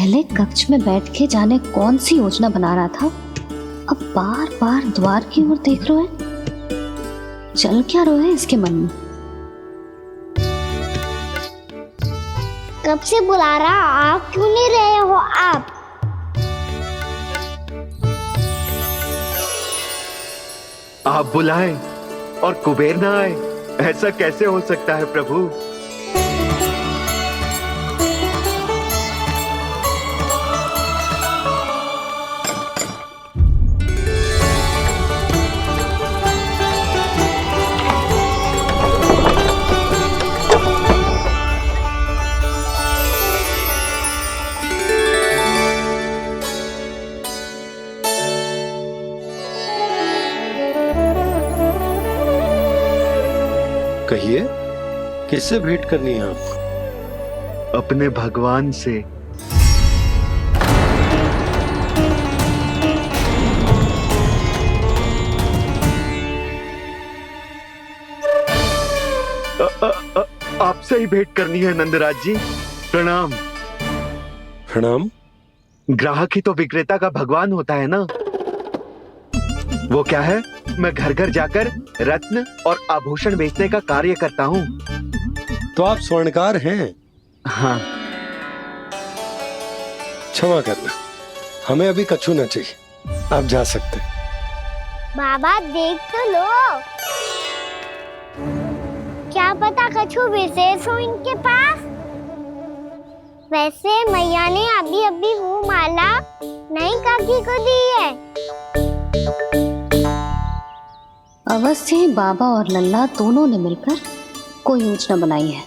पहले कक्ष में बैठ के जाने कौन सी योजना बना रहा था, अब बार बार द्वार की ओर देख रहे हैं। चल क्या रहे हैं इसके मन में? कब से बुला रहा, आप क्यों नहीं रहे हो? आप बुलाएं और कुबेर ना आए, ऐसा कैसे हो सकता है प्रभु? कहिए, किससे भेंट करनी है आपको? अपने भगवान से। आपसे ही भेंट करनी है नंदराज जी। प्रणाम। प्रणाम। ग्राहक ही तो विक्रेता का भगवान होता है ना। वो क्या है, मैं घर घर जाकर रत्न और आभूषण बेचने का कार्य करता हूँ। तो आप स्वर्णकार हैं? हाँ। क्षमा करना, हमें अभी कछु न चाहिए, आप जा सकते हैं। बाबा देख तो लो, क्या पता कछु विशेष हो इनके पास। वैसे मैया ने अभी अभी वो माला नई काकी को दी है। अवश्य ही बाबा और लल्ला दोनों ने मिलकर कोई योजना बनाई है।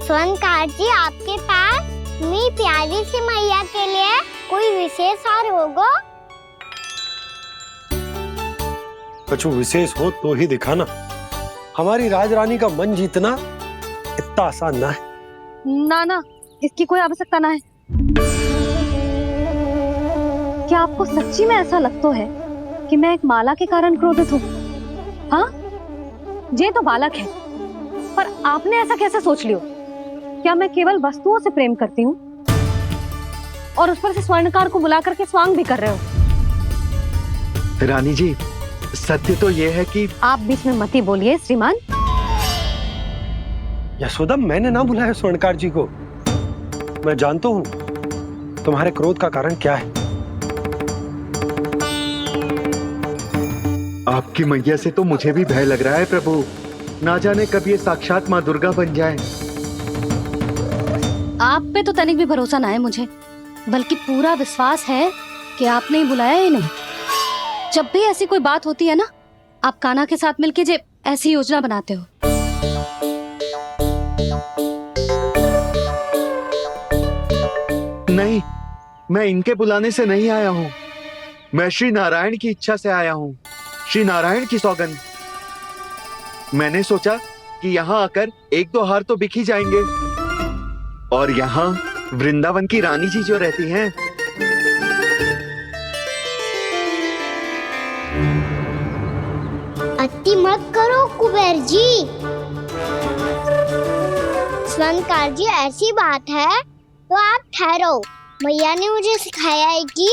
स्वर्णकार जी, आपके पास मेरी प्यारी सी मैया के लिए कोई विशेष और होगा? कछु विशेष हो तो ही दिखाना। हमारी राजरानी का मन जीतना इतना आसान ना है। ना, इसकी कोई आवश्यकता ना है। क्या आपको सच्ची में ऐसा लगता है कि मैं एक माला के कारण क्रोधित हूँ? हाँ, ये तो बालक है, पर आपने ऐसा कैसे सोच लियो? क्या मैं केवल वस्तुओं से प्रेम करती हूँ और उस पर से स्वर्णकार को बुला करके स्वांग भी कर रहे हो? रानी जी, सत्य तो ये है कि आप बीच में मत ही बोलिए श्रीमान। यशोदा, मैंने ना बुलाया स्वर्णकार जी को। मैं जानता हूँ तुम्हारे क्रोध का कारण क्या है। आपकी मैया से तो मुझे भी भय लग रहा है प्रभु। ना जाने कब ये साक्षात माँ दुर्गा बन जाए। आप पे तो तनिक भी भरोसा ना है मुझे, बल्कि पूरा विश्वास है कि आपने ही बुलाया है इन्हें। जब भी ऐसी कोई बात होती है ना, आप कान्हा के साथ मिलके जे ऐसी योजना बनाते हो। नहीं, मैं इनके बुलाने से नहीं आया हूँ। मैं श्री नारायण की इच्छा से आया हूँ। श्री नारायण की सौगंध। मैंने सोचा कि यहाँ आकर एक दो हार तो बिक ही जाएंगे। और यहाँ वृंदावन की रानी जी जो रहती हैं, अति मत करो कुबेर जी। स्वर्णकार जी, ऐसी बात है तो आप ठहरो। मैया ने मुझे सिखाया है कि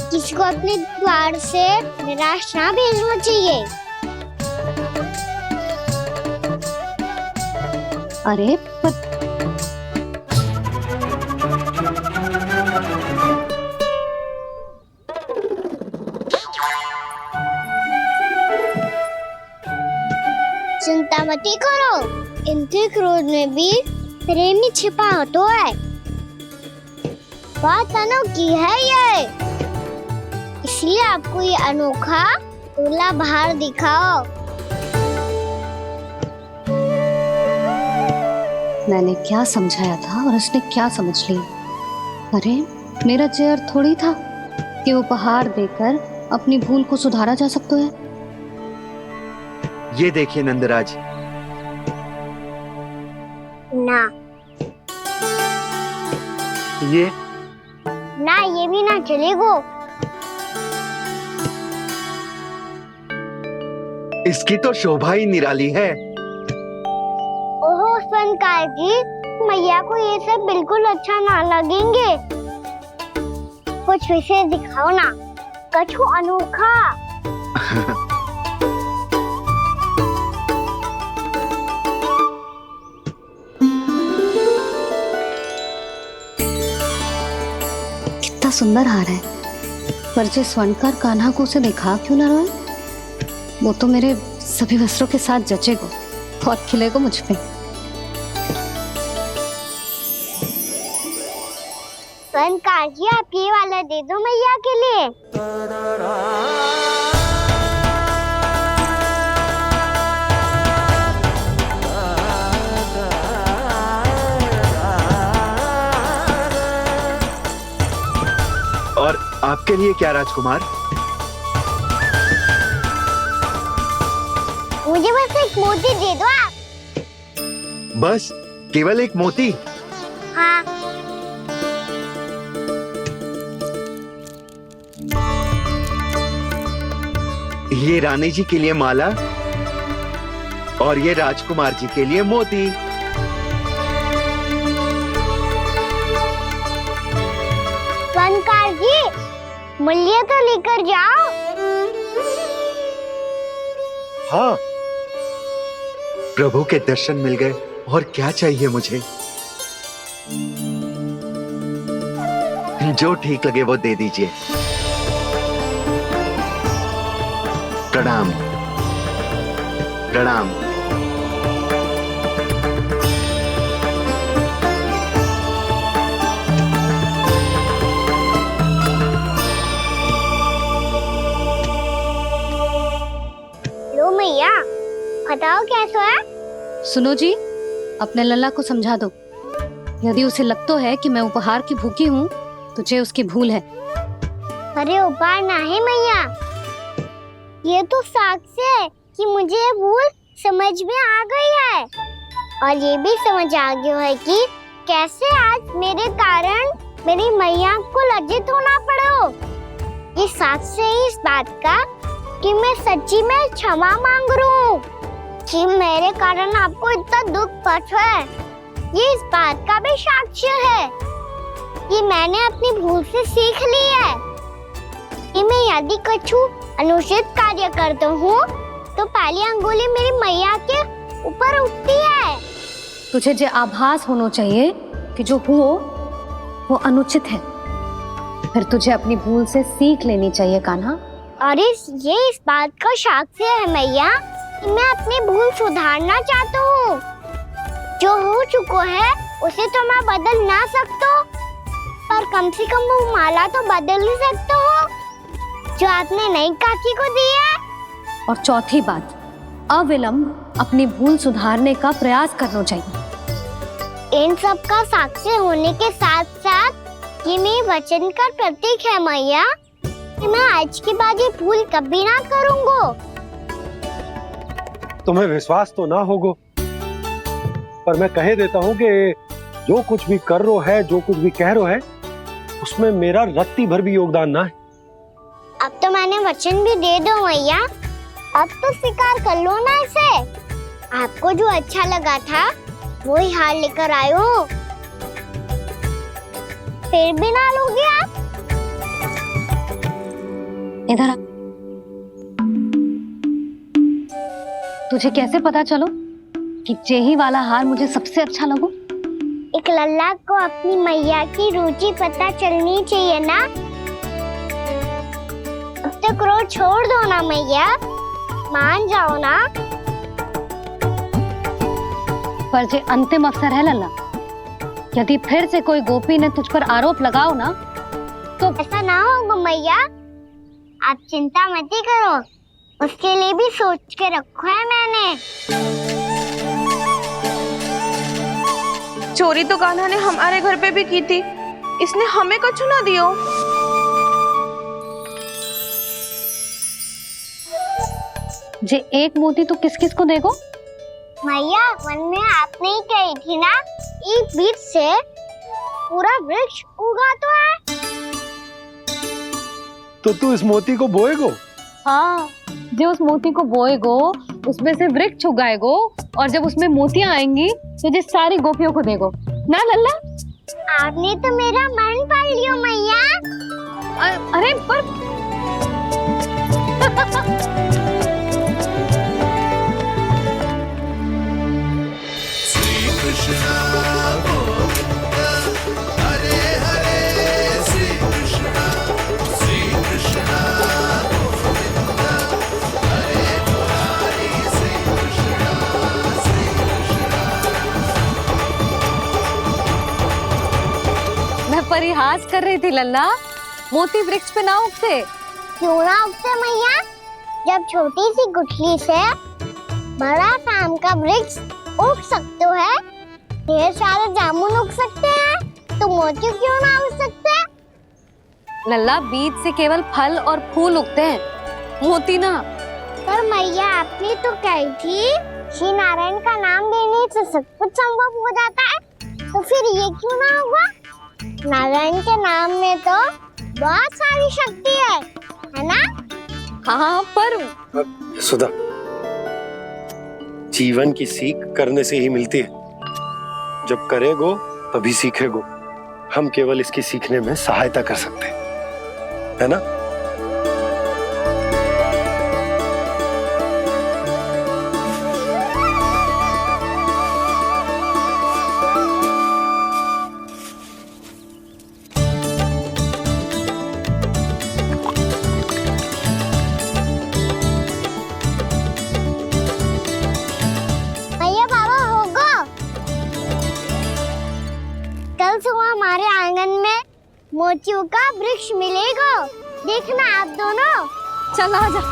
किसी को अपने द्वार से निराश ना भेजना चाहिए। अरे पर चिंता मत करो, इनके क्रोध में भी प्रेम ही छिपा तो है। बात अनोखी है ये, इसलिए आपको ये अनोखा दूल्हा बाहर दिखाओ। मैंने क्या समझाया था और उसने क्या समझ लिया? अरे मेरा चेयर थोड़ी था कि उपहार देकर अपनी भूल को सुधारा जा सकता है। ये देखिए नंदराज। ना, ये ना, ये भी ना चलेगा। इसकी तो शोभा ही निराली है। ओहो स्वर्णकार जी, मैया को ये सब बिल्कुल अच्छा ना लगेंगे। कुछ विशेष दिखाओ ना, कछु अनोखा। कितना सुंदर हार है, पर जो स्वर्णकार कान्हा को उसे दिखा क्यों ना रहा है? वो तो मेरे सभी वस्त्रों के साथ जचेगा और खिलेगा मुझ पे। स्वर्णकार जी, आप ये वाला दे दो मैया के लिए। और आपके लिए क्या राजकुमार? मुझे बस एक मोती दे दो आप। बस केवल एक मोती? हाँ। ये रानी जी के लिए माला और ये राजकुमार जी के लिए मोती। स्वर्णकार जी, मूल्य तो लेकर जाओ। हाँ, प्रभु के दर्शन मिल गए और क्या चाहिए मुझे? जो ठीक लगे वो दे दीजिए। प्रणाम प्रणाम। लो मैया, बताओ कैसा है? सुनो जी, अपने लल्ला को समझा दो। यदि उसे लगता है कि मैं उपहार की भूखी हूँ तो ये उसकी भूल है। अरे उपहार ना है मैया, ये तो साक्ष्य है कि मुझे ये भूल समझ में आ गई है, और ये भी समझ आ गया है कि कैसे आज मेरे कारण मेरी मैया को लज्जित होना पड़ो। ये साक्ष्य है इस बात का कि मैं सच्ची में क्षमा मांग रहा हूँ कि मेरे कारण आपको इतना दुख पहुंचा है। ये इस बात का भी साक्ष्य है कि मैंने अपनी भूल से सीख ली है कि मैं यदि कछु अनुचित कार्य करता हूँ तो पहली अंगुली मेरी मैया के ऊपर उठती है। तुझे जो आभास होना चाहिए कि जो हुआ वो अनुचित है, फिर तुझे अपनी भूल से सीख लेनी चाहिए कान्हा। और ये इस बात का साक्ष्य है मैया कि मैं अपनी भूल सुधारना चाहता हूँ। जो हो चुका है उसे तो मैं बदल ना सकता, पर कम से कम वो माला तो बदल ही सकता हूँ जो आपने नई काकी को दी है। और चौथी बात, अविलंब अपनी भूल सुधारने का प्रयास करना चाहिए। इन सब का साक्षी होने के साथ साथ ये मेरे वचन का प्रतीक है मैया कि मैं आज के बाद ये भूल कभी ना करूँगा। तुम्हें विश्वास तो ना होगा, पर मैं कह देता हूँ कि जो कुछ भी कर रो है, जो कुछ भी कह रो है, उसमें मेरा रत्ती भर भी योगदान ना है। अब तो मैंने वचन भी दे दो मैया, अब तो स्वीकार कर लो ना इसे। आपको जो अच्छा लगा था वही हार लेकर आयो, फिर भी ना लोगे आप? इधर आ। तुझे कैसे पता चलो कि जेही वाला हार मुझे सबसे अच्छा लगो? एक लल्ला को अपनी मैया की रुचि पता चलनी चाहिए ना। अब तो क्रोध छोड़ दो ना मैया, मान जाओ ना। पर जे अंतिम अवसर है लल्ला, यदि फिर से कोई गोपी ने तुझ पर आरोप लगाओ ना तो ऐसा ना होगा मैया, आप चिंता मत ही करो, उसके लिए भी सोच के रखो है मैंने। चोरी तो कान्हा ने हमारे घर पे भी की थी, इसने हमें कछु ना दियो। जे एक मोती तो किस किस को देगो? मैया, मन में आपने ही कही थी ना, एक बीज से पूरा वृक्ष उगा तो है। तो तू इस मोती को बोएगो? हाँ, जो उस मोती को बोएगो उसमें से वृक्ष उगाएगो, और जब उसमें मोतियां आएंगी तो जिस सारी गोपियों को देगो। ना लल्ला। आपने तो मेरा मन पढ़ लियो मैया। अरे पर मैं परिहास कर रही थी लल्ला, मोती वृक्ष पे ना उगते। क्यों ना उगते मैया? जब छोटी सी गुठली से बड़ा आम का वृक्ष उग सकते है, ढेर सारे जामुन उग सकते हैं, तो मोती क्यों ना उग सकते? लल्ला, बीज से केवल फल और फूल उगते हैं, मोती ना। पर मैया आपने तो कही थी श्री नारायण का नाम लेने से सब कुछ संभव हो जाता है, तो फिर ये क्यों ना होगा? नारायण के नाम में तो बहुत सारी शक्ति है ना? हाँ पर सुधा, जीवन की सीख करने से ही मिलती है। जब करेगो तभी सीखेगो। हम केवल इसकी सीखने में सहायता कर सकते हैं, है ना? भैया बाबा होगो, कल सुबह हमारे आंगन में मोतियों का वृक्ष मिलेगा। देखना आप दोनों। चल आ जा।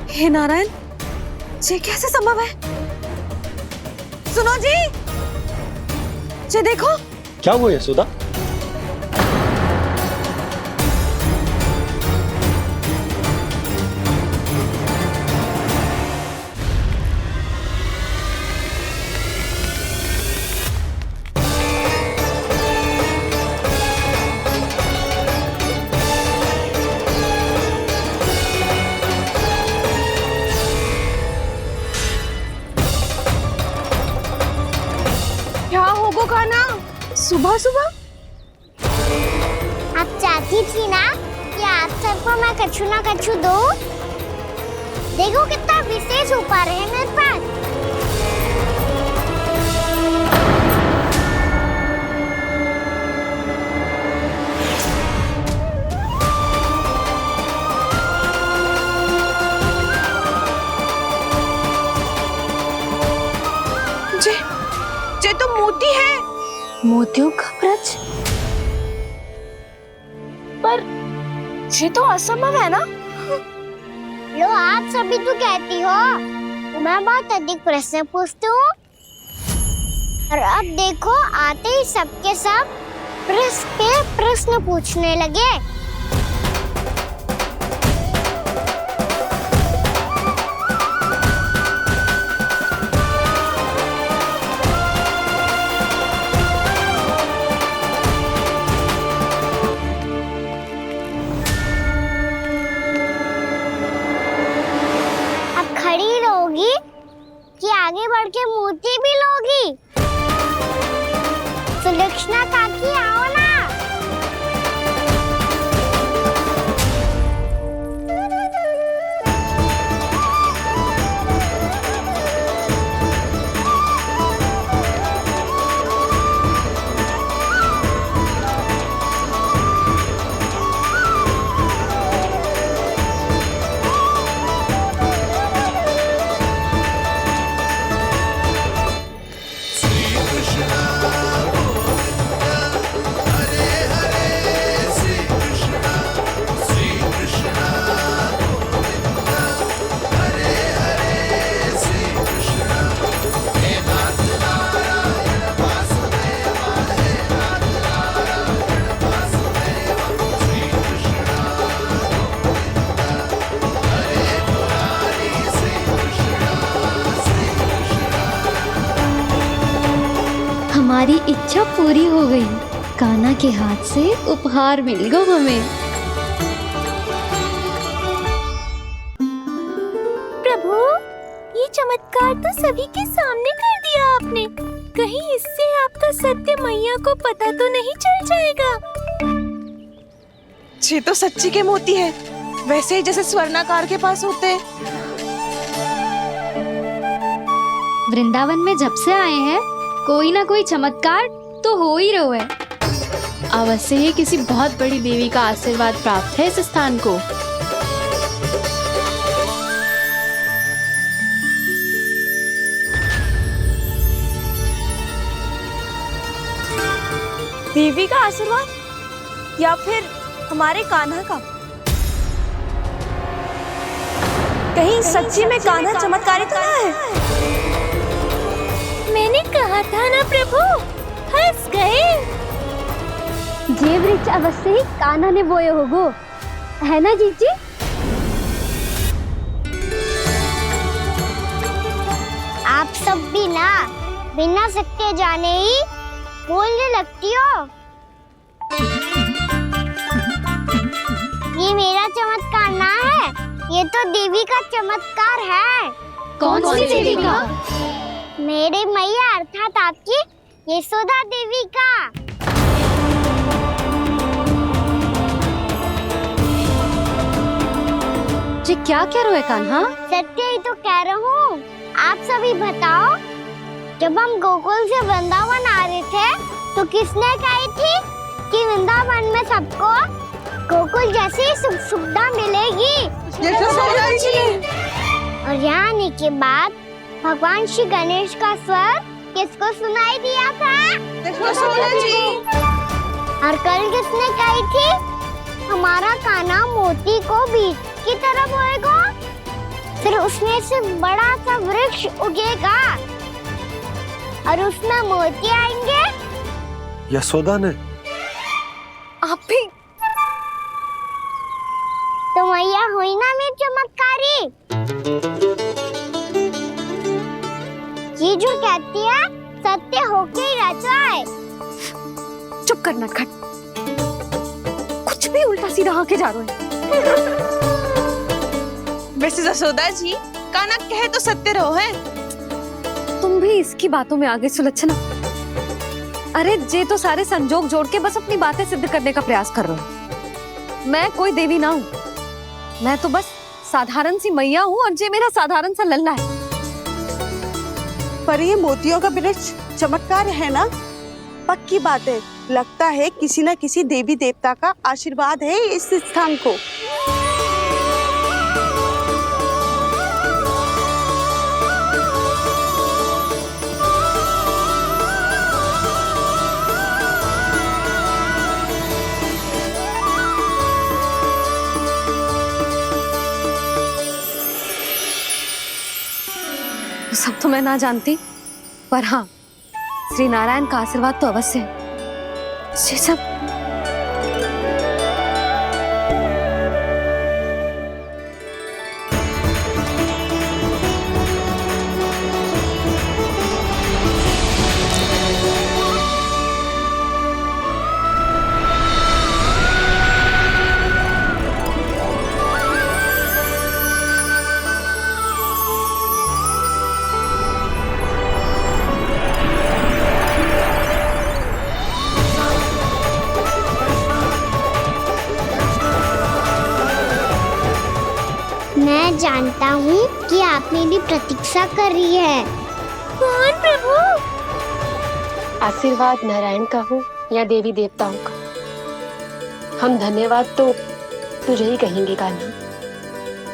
हे नारायण, ये कैसे संभव है? सुनो जी, ये देखो। क्या हुआ यशोदा? क्या होगो खाना सुबह सुबह? आप चाहती थी ना कि आप सबको मैं कछु ना कछु दूं? देखो कितना विशेष उपहार है मेरे पास। ये तो मोती है। मोतियों का वृक्ष? पर ये तो असंभव है ना? लो आप सभी तो कहती हो, तो मैं बहुत अधिक प्रश्न पूछती हूँ, और अब देखो आते ही सबके सब प्रश्न पे प्रश्न पूछने लगे। खड़ी रहोगी कि आगे बढ़ के मोती भी लोगी? सुलक्षणा काकी आओ ना। हमारी इच्छा पूरी हो गई। कान्हा के हाथ से उपहार मिल गया हमें। प्रभु, ये चमत्कार तो सभी के सामने कर दिया आपने। कहीं इससे आपका सत्य मैया को पता तो नहीं चल जाएगा? ये तो सच्ची के मोती है, वैसे ही जैसे स्वर्णाकार के पास होते हैं। वृंदावन में जब से आए हैं कोई ना कोई चमत्कार तो हो ही रहा है। अवश्य ही किसी बहुत बड़ी देवी का आशीर्वाद प्राप्त है इस स्थान को। देवी का आशीर्वाद या फिर हमारे कान्हा का? कहीं सच्ची में कान्हा चमत्कारी तो ना है? मैंने कहा था ना प्रभु, फंस गए। ये वृक्ष अवश्य ही कान्हा ने बोए होगो, है ना जीजी? आप सब भी ना बिना सत्य जाने ही बोलने लगती हो। ये मेरा चमत्कार ना है, ये तो देवी का चमत्कार है। कौन सी देवी का? मेरे मैया अर्थात आपकी यशोदा देवी का। जी क्या कह रहे हो कान्हा? सत्य ही तो कह रहा हूँ। आप सभी बताओ, जब हम गोकुल से वृंदावन आ रहे थे तो किसने कही थी कि वृंदावन में सबको गोकुल जैसी सुख सुविधा मिलेगी? यशोदा जी। और यहाँ आने के बाद भगवान श्री गणेश का स्वर किसको सुनाई दिया था? यशोदा जी। और कल किसने कही थी हमारा कान्हा मोती को बीज की तरह बोएगा, फिर उसमें से बड़ा सा वृक्ष उगेगा और उसमें मोती आएंगे? यशोदा ने? आप भी? तो मैया हुई ना मेरी चमत्कारी। ये जो कहती है सत्य होके ही रहता है। चुप कर नटखट, कुछ भी उल्टा सीधा आके जा रहे हैं। वैसे यशोदा जी, कान्हा कहे तो सत्य रहो है। तुम भी इसकी बातों में आगे सुलझना। अरे जे तो सारे संजोग जोड़ के बस अपनी बातें सिद्ध करने का प्रयास कर रहे हो। मैं कोई देवी ना हूँ, मैं तो बस साधारण सी मैया हूँ और जे मेरा साधारण सा लल्ला है। पर ये मोतियों का वृक्ष चमत्कार है ना? पक्की बात है, लगता है किसी न किसी देवी देवता का आशीर्वाद है इस स्थान को। सब तो मैं ना जानती, पर हाँ, श्री नारायण का आशीर्वाद तो अवश्य है। ये सब मैं जानता हूँ कि आप मेरी प्रतीक्षा कर रही है। कौन प्रभु? आशीर्वाद नारायण का हो या देवी देवताओं का, हम धन्यवाद तो तुझे ही कहेंगे कान्हा।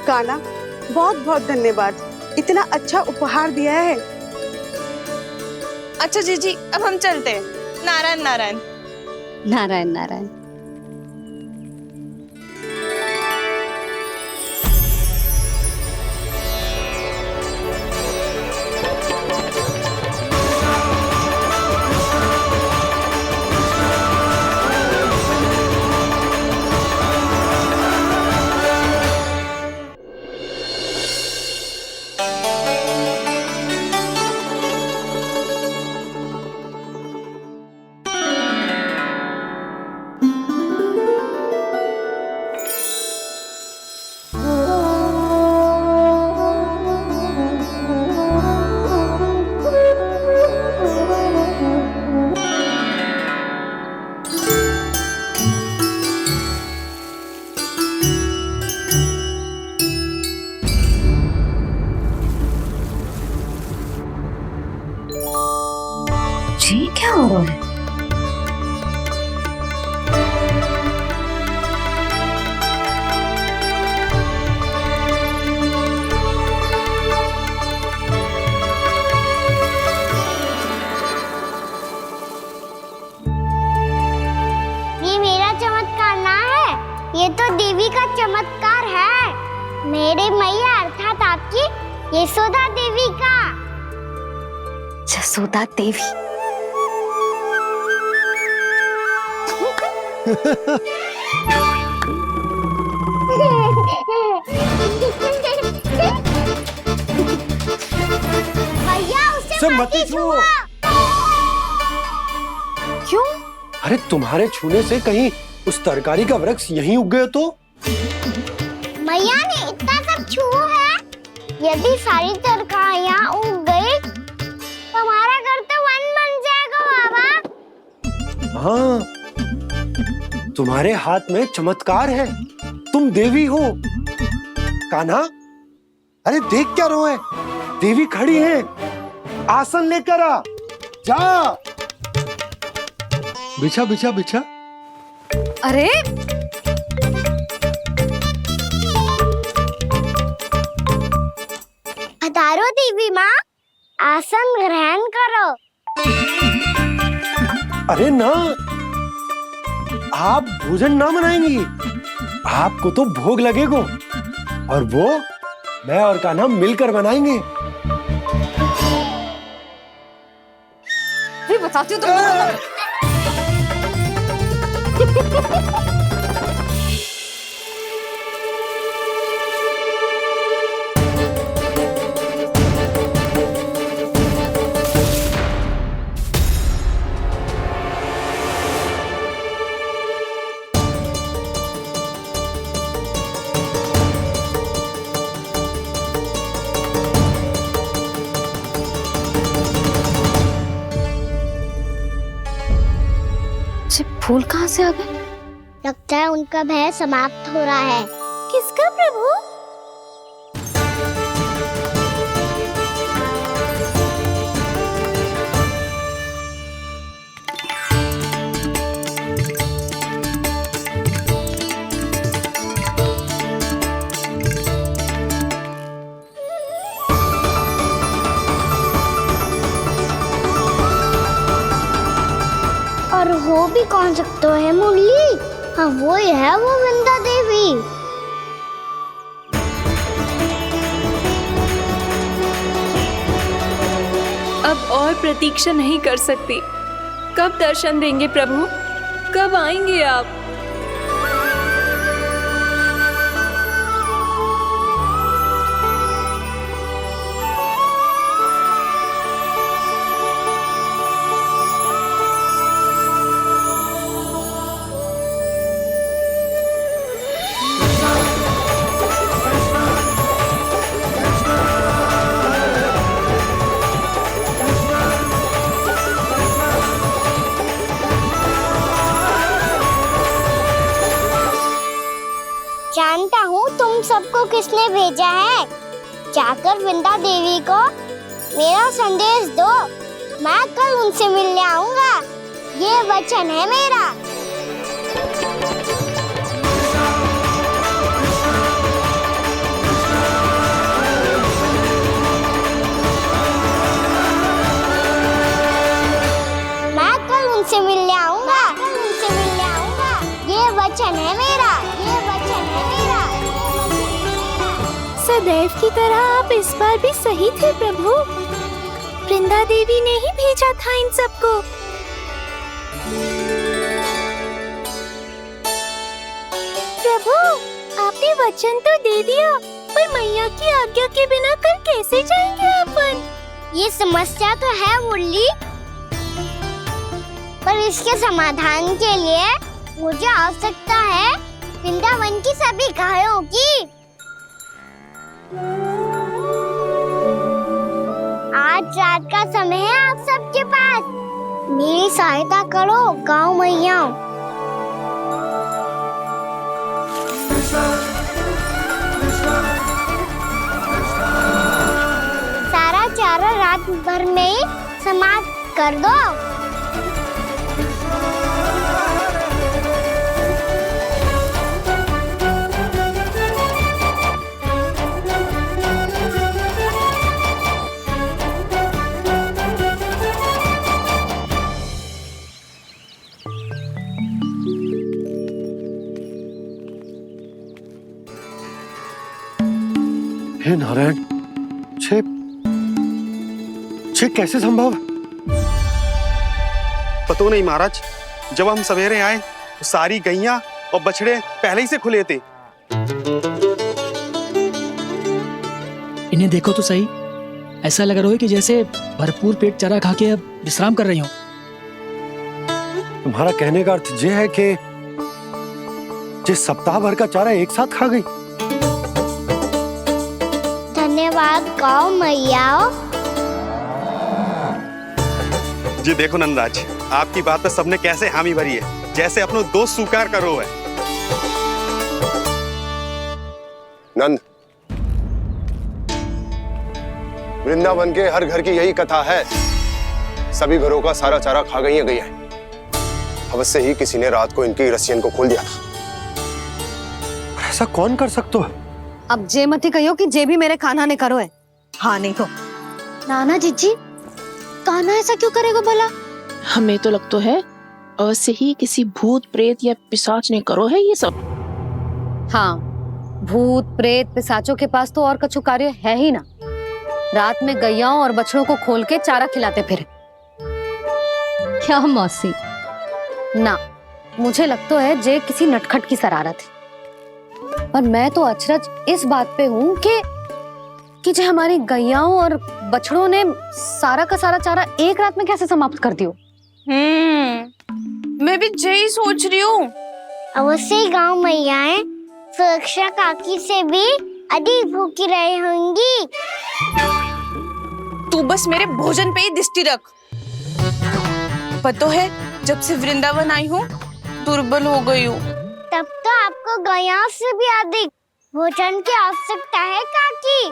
कान्हा, बहुत बहुत धन्यवाद, इतना अच्छा उपहार दिया है। अच्छा जीजी, अब हम चलते हैं। नारायण नारायण। नारायण नारायण। ये क्या हो रहा है? ये मेरा चमत्कार ना है, ये तो देवी का चमत्कार है। मेरे मैया अर्थात आपकी यशोदा देवी का। यशोदा देवी। भैया उसे मत छुओ। क्यों? अरे तुम्हारे छूने से कहीं उस तरकारी का वृक्ष यहीं उग गए तो? मैया ने इतना सब छुआ है, यदि सारी तरकारियां उग गई तो हमारा घर तो वन बन जाएगा बाबा। हाँ, तुम्हारे हाथ में चमत्कार है, तुम देवी हो। कान्हा, अरे देख क्या रहो है, देवी खड़ी है, आसन लेकर आ, जा। बिछा बिछा बिछा। अरे पधारो देवी माँ, आसन ग्रहण करो। अरे ना, आप भोजन ना बनाएंगी, आपको तो भोग लगेगा और वो मैं और कान्हा मिलकर बनाएंगे। भी बताती हूँ तुमको। फूल कहाँ से आ गए? लगता है उनका भय समाप्त हो रहा है। किसका प्रभु? और हो भी कौन सकता है मुरली? हाँ वो ही है, वो वृंदा देवी। अब और प्रतीक्षा नहीं कर सकती। कब दर्शन देंगे प्रभु? कब आएंगे आप? जानता हूँ तुम सबको किसने भेजा है। जाकर वृंदा देवी को मेरा संदेश दो, मैं कल उनसे मिलने आऊंगा, ये वचन है मेरा। मैं कल उनसे मिलने आऊंगा, ये वचन है मेरा, ये वचन है मेरा। सदैव की तरह आप इस बार भी सही थे प्रभु। वृंदा देवी ने ही भेजा था इन सबको। प्रभु, आपने वचन तो दे दिया, पर मैया की आज्ञा के बिना कल कैसे जाएंगे अपन? ये समस्या तो है मुरली, पर इसके समाधान के लिए मुझे आवश्यकता है वृंदावन की सभी गायों की। आज रात का समय है आप सबके पास, मेरी सहायता करो गाँव मैया। सारा चारा रात भर में समाप्त कर दो। हे नारायण, छे कैसे संभव? पतो नहीं महाराज, जब हम सवेरे आए तो सारी गैया और बछड़े पहले ही से खुले थे। इन्हें देखो तो सही, ऐसा लग रहा है कि जैसे भरपूर पेट चारा खा के अब विश्राम कर रही हो। तुम्हारा कहने का अर्थ यह है कि जिस सप्ताह भर का चारा एक साथ खा गई। धन्यवाद गाओ मैया। जी देखो नंदराज, आपकी बात पे सबने कैसे हामी भरी है, जैसे अपनो दोस्त स्वीकार करो है। नंद, वृंदावन के हर घर की यही कथा है, सभी घरों का सारा चारा खा गई है। अवश्य ही किसी ने रात को इनकी रस्सियन को खोल दिया था। ऐसा कौन कर सकते हो? अब जे मत ही कहियो कि जे भी मेरे कान्हा ने करो है। हाँ नहीं तो नाना जीजी, कान्हा ऐसा क्यों करेगा भला? हमें तो लगता है अवश्य ही किसी भूत प्रेत या पिशाच ने करो है ये सब। हाँ, भूत प्रेत पिशाचों के पास तो और कछु कार्य है ही ना। रात में गैयाओं और बछड़ों को खोल के चारा खिलाते फिर। क्या मौसी? ना, मुझे लगता है जे किसी नटखट की शरारत है। पर मैं तो अचरज इस बात पे हूँ कि जो हमारी गैयाओं और बछड़ों ने सारा का सारा चारा एक रात में कैसे समाप्त कर दियो। मैं भी यही सोच रही हूँ। अवश्य ही गाँव मैयाएं सुरक्षा काकी से भी अधिक भूखी रही होंगी। तू बस मेरे भोजन पे ही दृष्टि रख। पता है, जब से वृंदावन आई हूँ दुर्बल हो गई हूँ। तब तो आपको गैयाओं से भी अधिक भोजन की आवश्यकता है काकी।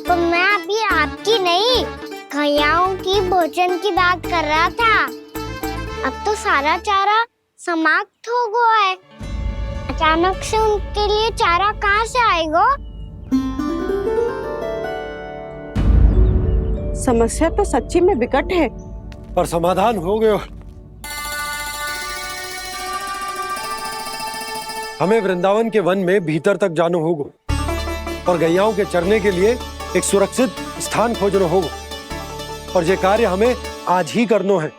तो मैं अभी आपकी नहीं, गैयाओं की भोजन की बात कर रहा था। अब तो सारा चारा समाप्त हो गया है। अचानक से उनके लिए चारा कहाँ से आएगा? समस्या तो सच्ची में विकट है, पर समाधान हो गयो। हमें वृंदावन के वन में भीतर तक जाना होगा और गैयाओं के चरने के लिए एक सुरक्षित स्थान खोजना होगा, और ये कार्य हमें आज ही करना है।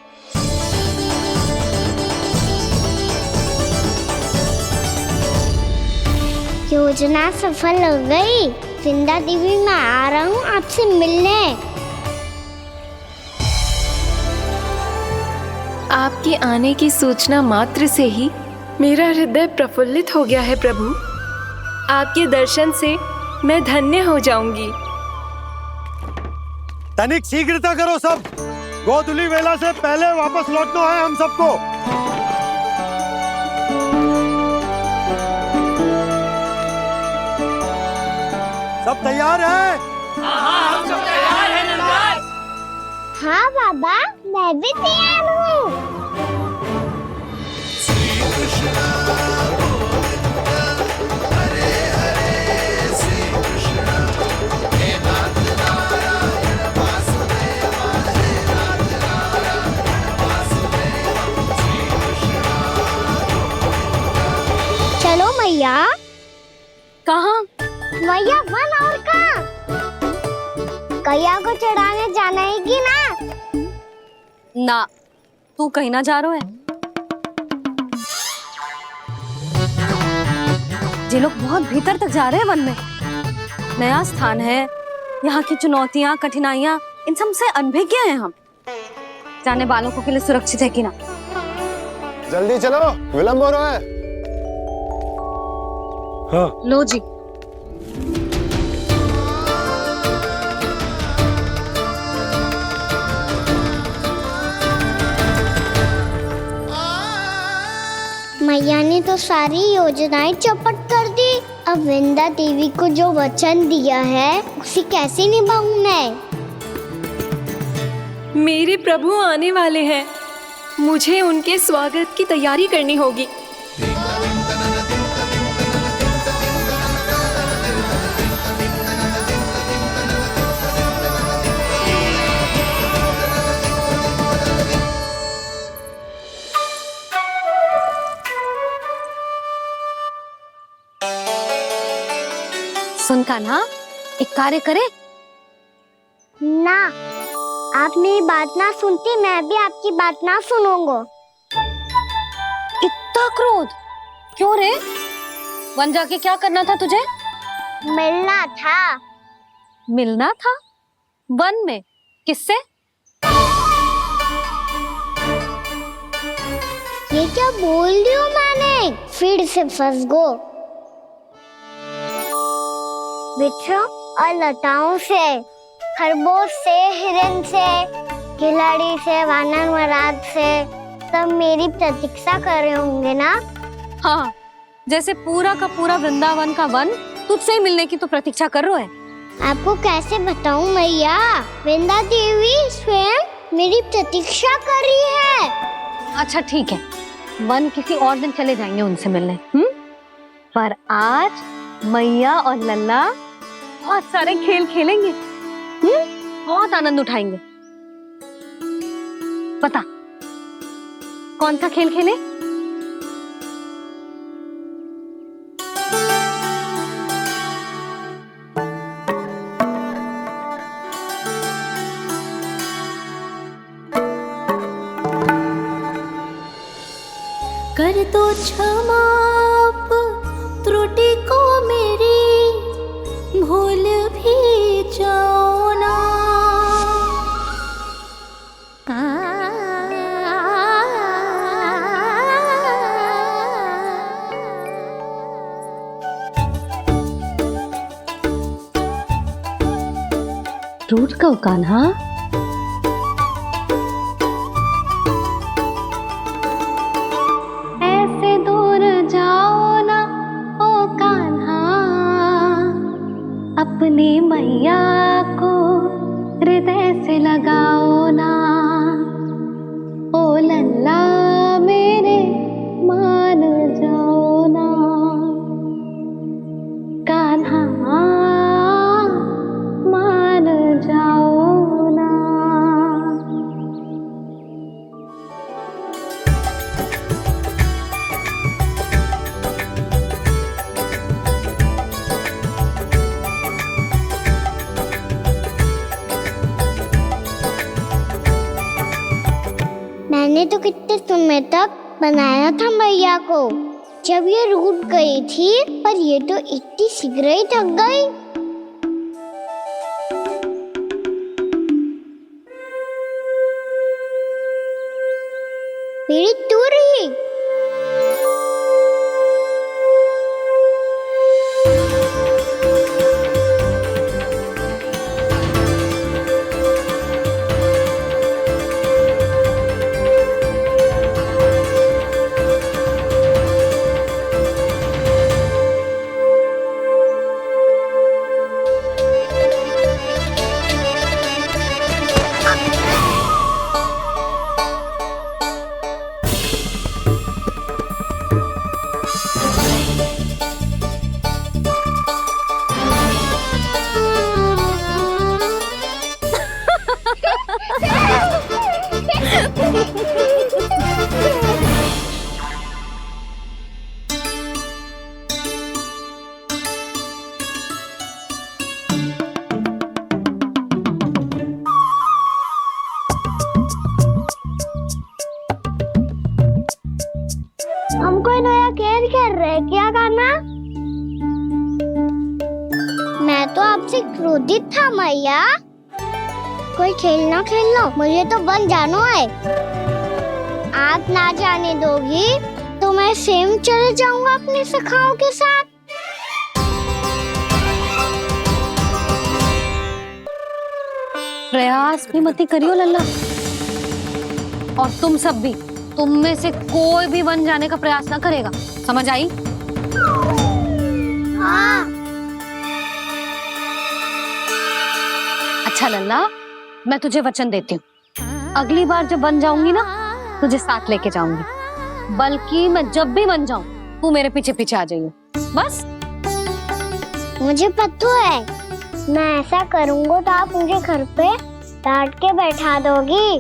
योजना सफल हो गई। वृंदा देवी, मैं आ रहा हूँ आपसे मिलने। आपके आने की सूचना मात्र से ही मेरा हृदय प्रफुल्लित हो गया है प्रभु। आपके दर्शन से मैं धन्य हो जाऊंगी। तनिक शीघ्रता करो सब, गोधुली वेला से पहले वापस लौटना है हम सबको। सब तैयार है? हाँ, हम सब तैयार हैं नंदराज। हाँ बाबा, मैं भी तैयार हूँ। चलो मैया। कहाँ? मैया वन और कहाँ? गैया को चढ़ाने जाना है कि ना? ना, तू कहीं ना जा रहा है। ये लोग बहुत भीतर तक जा रहे हैं वन में। नया स्थान है, यहाँ की चुनौतियाँ कठिनाइयाँ इन सब से अनभिज्ञ हैं हम। जाने वालों के लिए सुरक्षित है कि ना? जल्दी चलो, विलंब हो रहा है। हाँ। लो जी। मैया ने तो सारी योजनाएं चौपट कर दी। अब वृंदा देवी को जो वचन दिया है उसे कैसे निभाऊं मैं? मेरे प्रभु आने वाले हैं, मुझे उनके स्वागत की तैयारी करनी होगी। कान्हा, एक कार्य करे? ना, आप मेरी बात ना सुनती, मैं भी आपकी बात ना सुनूंगा। इतना क्रोध क्यों रे? वन जाके क्या करना था तुझे? मिलना था। मिलना था? वन में? किससे? ये क्या बोल रही हूँ मैंने? फिर से फंस गो। बिच्छू और लताओं से, खरगोश से, हिरन से, खिलाड़ी से, वानर महाराज से, सब मेरी प्रतीक्षा कर रहे होंगे ना? हाँ, जैसे पूरा का पूरा वृंदावन का वन तुझसे ही मिलने की तो प्रतीक्षा कर रहा है। आपको कैसे बताऊं मैया? वृंदा देवी स्वयं मेरी प्रतीक्षा कर रही है। अच्छा ठीक है, वन किसी और दिन चले जाएंगे उनसे मिलने। पर आज मैया और लल्ला बहुत सारे खेल खेलेंगे। बहुत आनंद उठाएंगे। बता, कौन सा खेल खेले? कर दो क्षमा त्रुटि को मेरी, भूल भी जाओ ना। टूट कब कान्हा? ऐसे दूर जाओ ना ओ कान्हा, अपनी मैया को हृदय से लगाओ ना। ओ लल्ला मेरे मान जाओ ना, कान्हा मान जाओ ना। मैंने तो कितने समय तक बनाया था मैया को, जब ये रूठ गई थी, पर ये तो इतनी शीघ्र ही थक गई। मेरी दूर ही। हम कोई नया खेल खेल रहे हैं क्या करना? मैं तो आपसे क्रोधित था मैया। कोई खेलना खेल लो, मुझे तो वन जाना है। आप ना जाने दोगी तो मैं स्वयं चले जाऊंगा अपने सखाओं के साथ। प्रयास भी मत करियो लल्ला, और तुम सब भी, तुम में से कोई भी वन जाने का प्रयास ना करेगा, समझ आई? हाँ। अच्छा लल्ला, मैं तुझे वचन देती हूँ, अगली बार जब वन जाऊंगी ना, तुझे साथ लेके जाऊंगी। बल्कि मैं जब भी वन जाऊं, तू मेरे पीछे पीछे आ जाइयो, बस। मुझे पता है, मैं ऐसा करूंगा तो आप मुझे घर पे डांट के बैठा दोगी।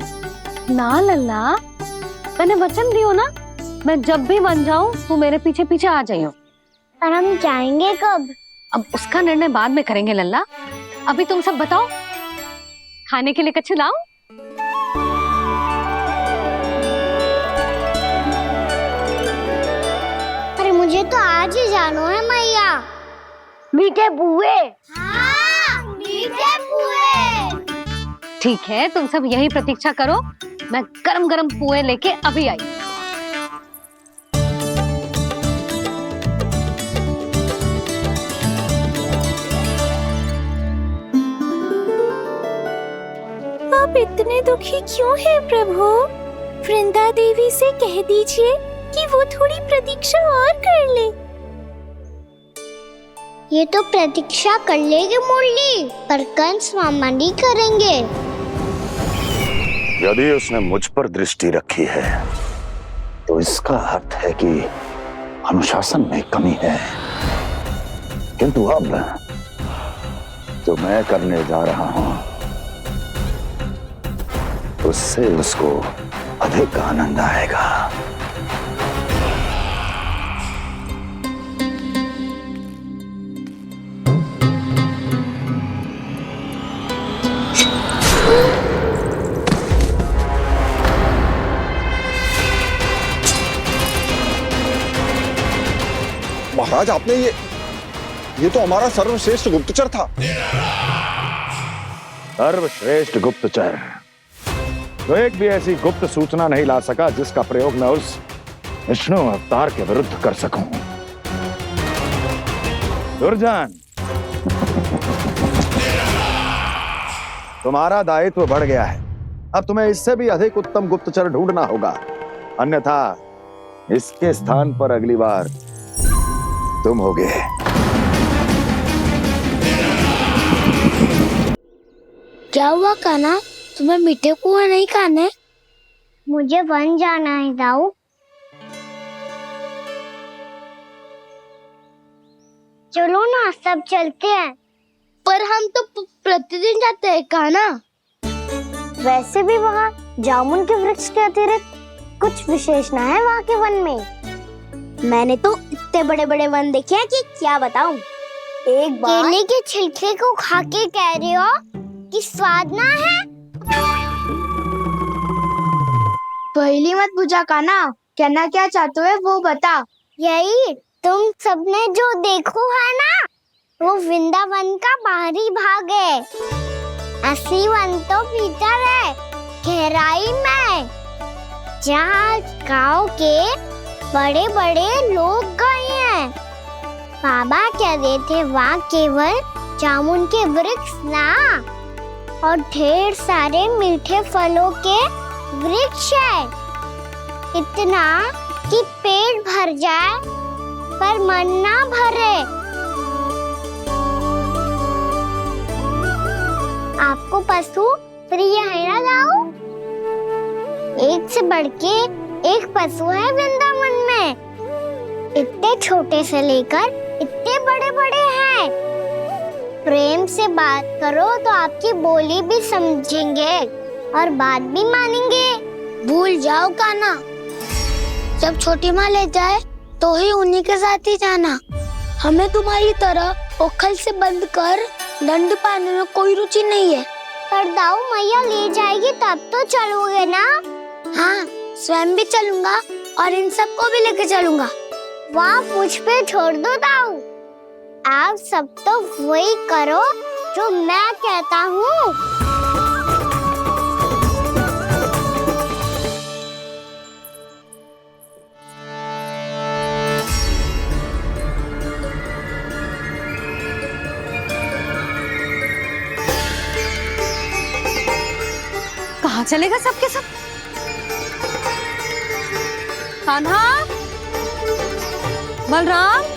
ना लल्ला, मैंने वचन दियो ना, मैं जब भी वन जाऊं तू मेरे पीछे पीछे आ जाइयो। पर हम जाएंगे कब? अब उसका निर्णय बाद में करेंगे लल्ला। अभी तुम सब बताओ, खाने के लिए कच्छ लाऊं? अरे मुझे तो आज ही जाना है मैया। मीठे पुए। हाँ, मीठे पुए। ठीक है, तुम सब यही प्रतीक्षा करो, मैं गरम गरम पुए लेके अभी आई। आप इतने दुखी क्यों हैं प्रभु? वृंदा देवी से कह दीजिए कि वो थोड़ी प्रतीक्षा और कर ले। ये तो प्रतीक्षा कर लेगी मुरली, पर कंस मामा नहीं करेंगे। यदि उसने मुझ पर दृष्टि रखी है तो इसका अर्थ है कि अनुशासन में कमी है। किंतु अब जो मैं करने जा रहा हूं उससे उसको अधिक आनंद आएगा। महाराज, आपने ये तो हमारा सर्वश्रेष्ठ गुप्तचर था। सर्वश्रेष्ठ गुप्तचर तो एक भी ऐसी गुप्त सूचना नहीं ला सका जिसका प्रयोग मैं उस विष्णु अवतार के विरुद्ध कर सकूं। दुर्जन, तुम्हारा दायित्व बढ़ गया है। अब तुम्हें इससे भी अधिक उत्तम गुप्तचर ढूंढना होगा, अन्यथा इसके स्थान पर अगली बार तुम होगे। क्या हुआ कान्हा, तुम्हें मीठे पुआ नहीं खाने? मुझे वन जाना है दाऊ। चलो ना, सब चलते हैं। पर हम तो प्रतिदिन जाते हैं कान्हा। वैसे भी वहाँ जामुन के वृक्ष के अतिरिक्त कुछ विशेष ना है वहाँ के वन में। मैंने तो इतने बड़े बड़े वन देखे हैं कि क्या बताऊं। एक बार केले के छिलके को खा के कह रहे हो कि स्वाद ना है? पहली मत पूछा कान्हा, कहना क्या चाहते हो वो बता। यही तुम सबने जो देखो है ना, वो वृंदावन का बाहरी भाग है। असली वन तो भीतर है, गहराई में, जहाँ गाँव के बड़े बड़े लोग गए हैं। बाबा कह रहे थे वहाँ केवल जामुन के वृक्ष ना, और ढेर सारे मीठे फलों के वृक्ष है। इतना कि पेट भर जाए पर मन ना भरे। आपको पशु प्रिय है ना दाऊ? एक से बढ़ के एक पशु है वृंदावन में। इतने छोटे से लेकर इतने बड़े बड़े हैं। प्रेम से बात करो तो आपकी बोली भी समझेंगे और बात भी मानेंगे। भूल जाओ कान्हा, जब छोटी माँ ले जाए तो ही उन्हीं के साथ ही जाना। हमें तुम्हारी तरह ओखल से बंद कर दंड पाने में कोई रुचि नहीं है। पर दाऊ मैया ले जाएगी तब तो चलोगे ना? हाँ, स्वयं भी चलूंगा और इन सबको भी लेके चलूंगा। वहाँ मुझ पे छोड़ दो दाऊ। आप सब तो वही करो जो मैं कहता हूँ। कहाँ चलेगा सबके सब? कान्हा, बलराम,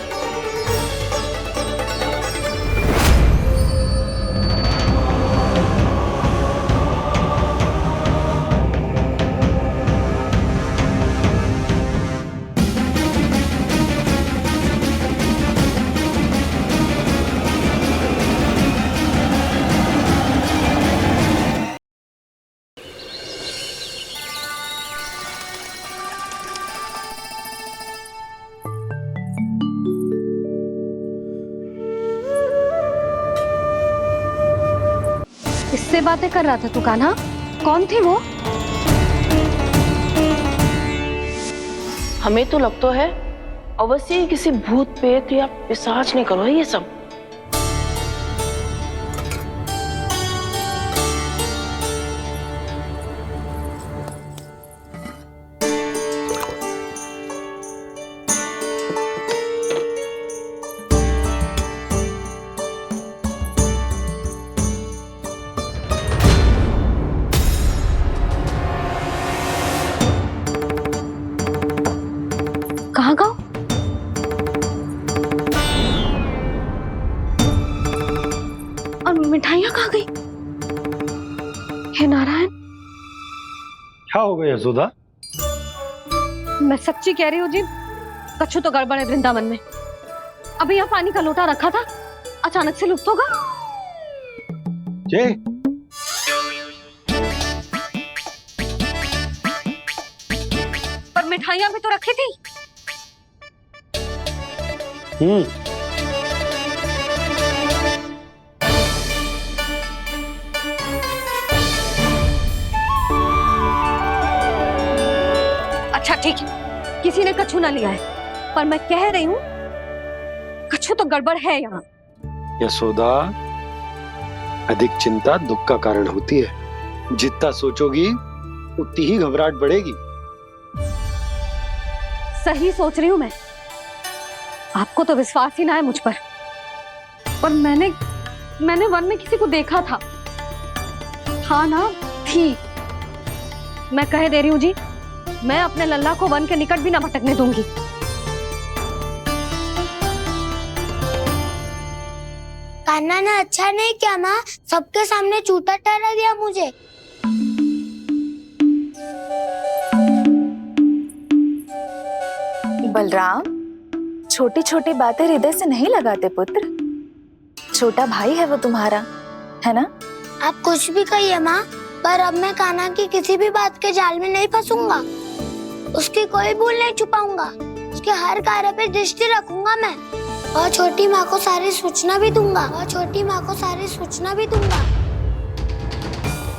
किससे बातें कर रहा था तू कान्हा? कौन थी वो? हमें तो लगता है अवश्य ही किसी भूत प्रेत या पिशाच ने करो ये सब। कहाँ गाँव? और मिठाइयाँ कहाँ गई? हे नारायण, क्या हो गया यशोदा? मैं सच्ची कह रही हूँ जी, कछु तो गड़बड़ है वृंदावन में। अभी यहाँ पानी का लोटा रखा था, अचानक से लुप्त होगा। जय पर मिठाइयाँ भी तो रखी थी। अच्छा ठीक है, किसी ने कछु ना लिया है, पर मैं कह रही हूँ कछु तो गड़बड़ है यहाँ। यशोदा, अधिक चिंता दुख का कारण होती है। जितना सोचोगी उतनी ही घबराहट बढ़ेगी। सही सोच रही हूँ मैं। आपको तो विश्वास ही ना है मुझ पर मैंने वन में किसी को देखा था। हाँ ना, थी। मैं कह दे रही हूँ जी, मैं अपने लल्ला को वन के निकट भी ना भटकने दूंगी। कान्हा ने अच्छा नहीं किया माँ, सबके सामने झूठा ठहरा दिया मुझे। बलराम, छोटी छोटी बातें हृदय से नहीं लगाते पुत्र। छोटा भाई है वो तुम्हारा, है ना? आप कुछ भी कहिए माँ, पर अब मैं कान्हा की किसी भी बात के जाल में नहीं फंसूंगा। उसकी कोई भूल नहीं छुपाऊंगा। उसके हर कार्य पे दृष्टि रखूंगा मैं, और छोटी माँ को सारी सूचना भी दूंगा।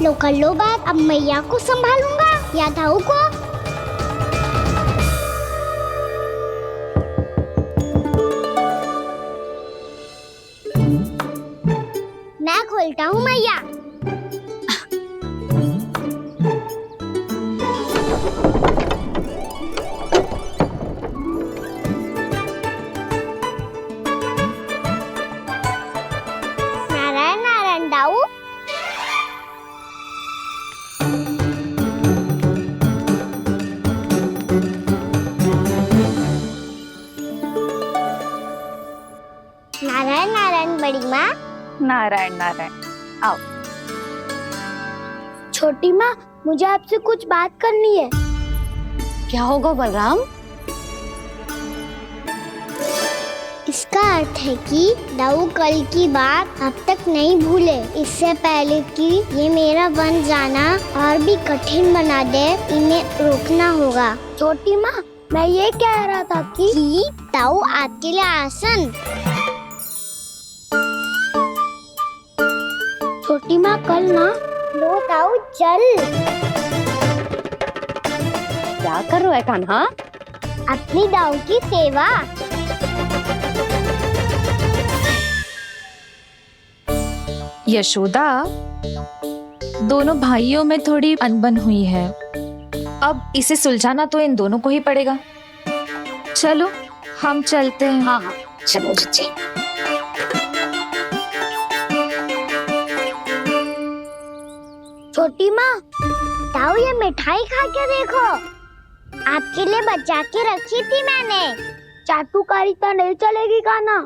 लो कर लो बात, अब मैया को संभालूंगा या दाऊ को। मैं खोलता हूँ मैया। नारायण नारायण दाऊ। नारायण नारायण बड़ी माँ। नारायण नारायण, आओ। छोटी माँ, मुझे आपसे कुछ बात करनी है। क्या होगा बलराम? इसका अर्थ है कि दाऊ कल की बात अब तक नहीं भूले। इससे पहले कि ये मेरा वन जाना और भी कठिन बना दे, इन्हें रोकना होगा। छोटी माँ, मैं ये कह रहा था कि दाऊ आपके लिए आसन। छोटी माँ, कल ना लो दाऊ जल। क्या कर रहा है कान्हा? अपनी दाऊ की सेवा। यशोदा, दोनों भाइयों में थोड़ी अनबन हुई है। अब इसे सुलझाना तो इन दोनों को ही पड़ेगा। चलो हम चलते हैं। हाँ हाँ, चलो चचे। छोटी माँ, दाऊ ये मिठाई खा के देखो। आपके लिए बचा के रखी थी मैंने। चाटुकारिता नहीं चलेगी कान्हा।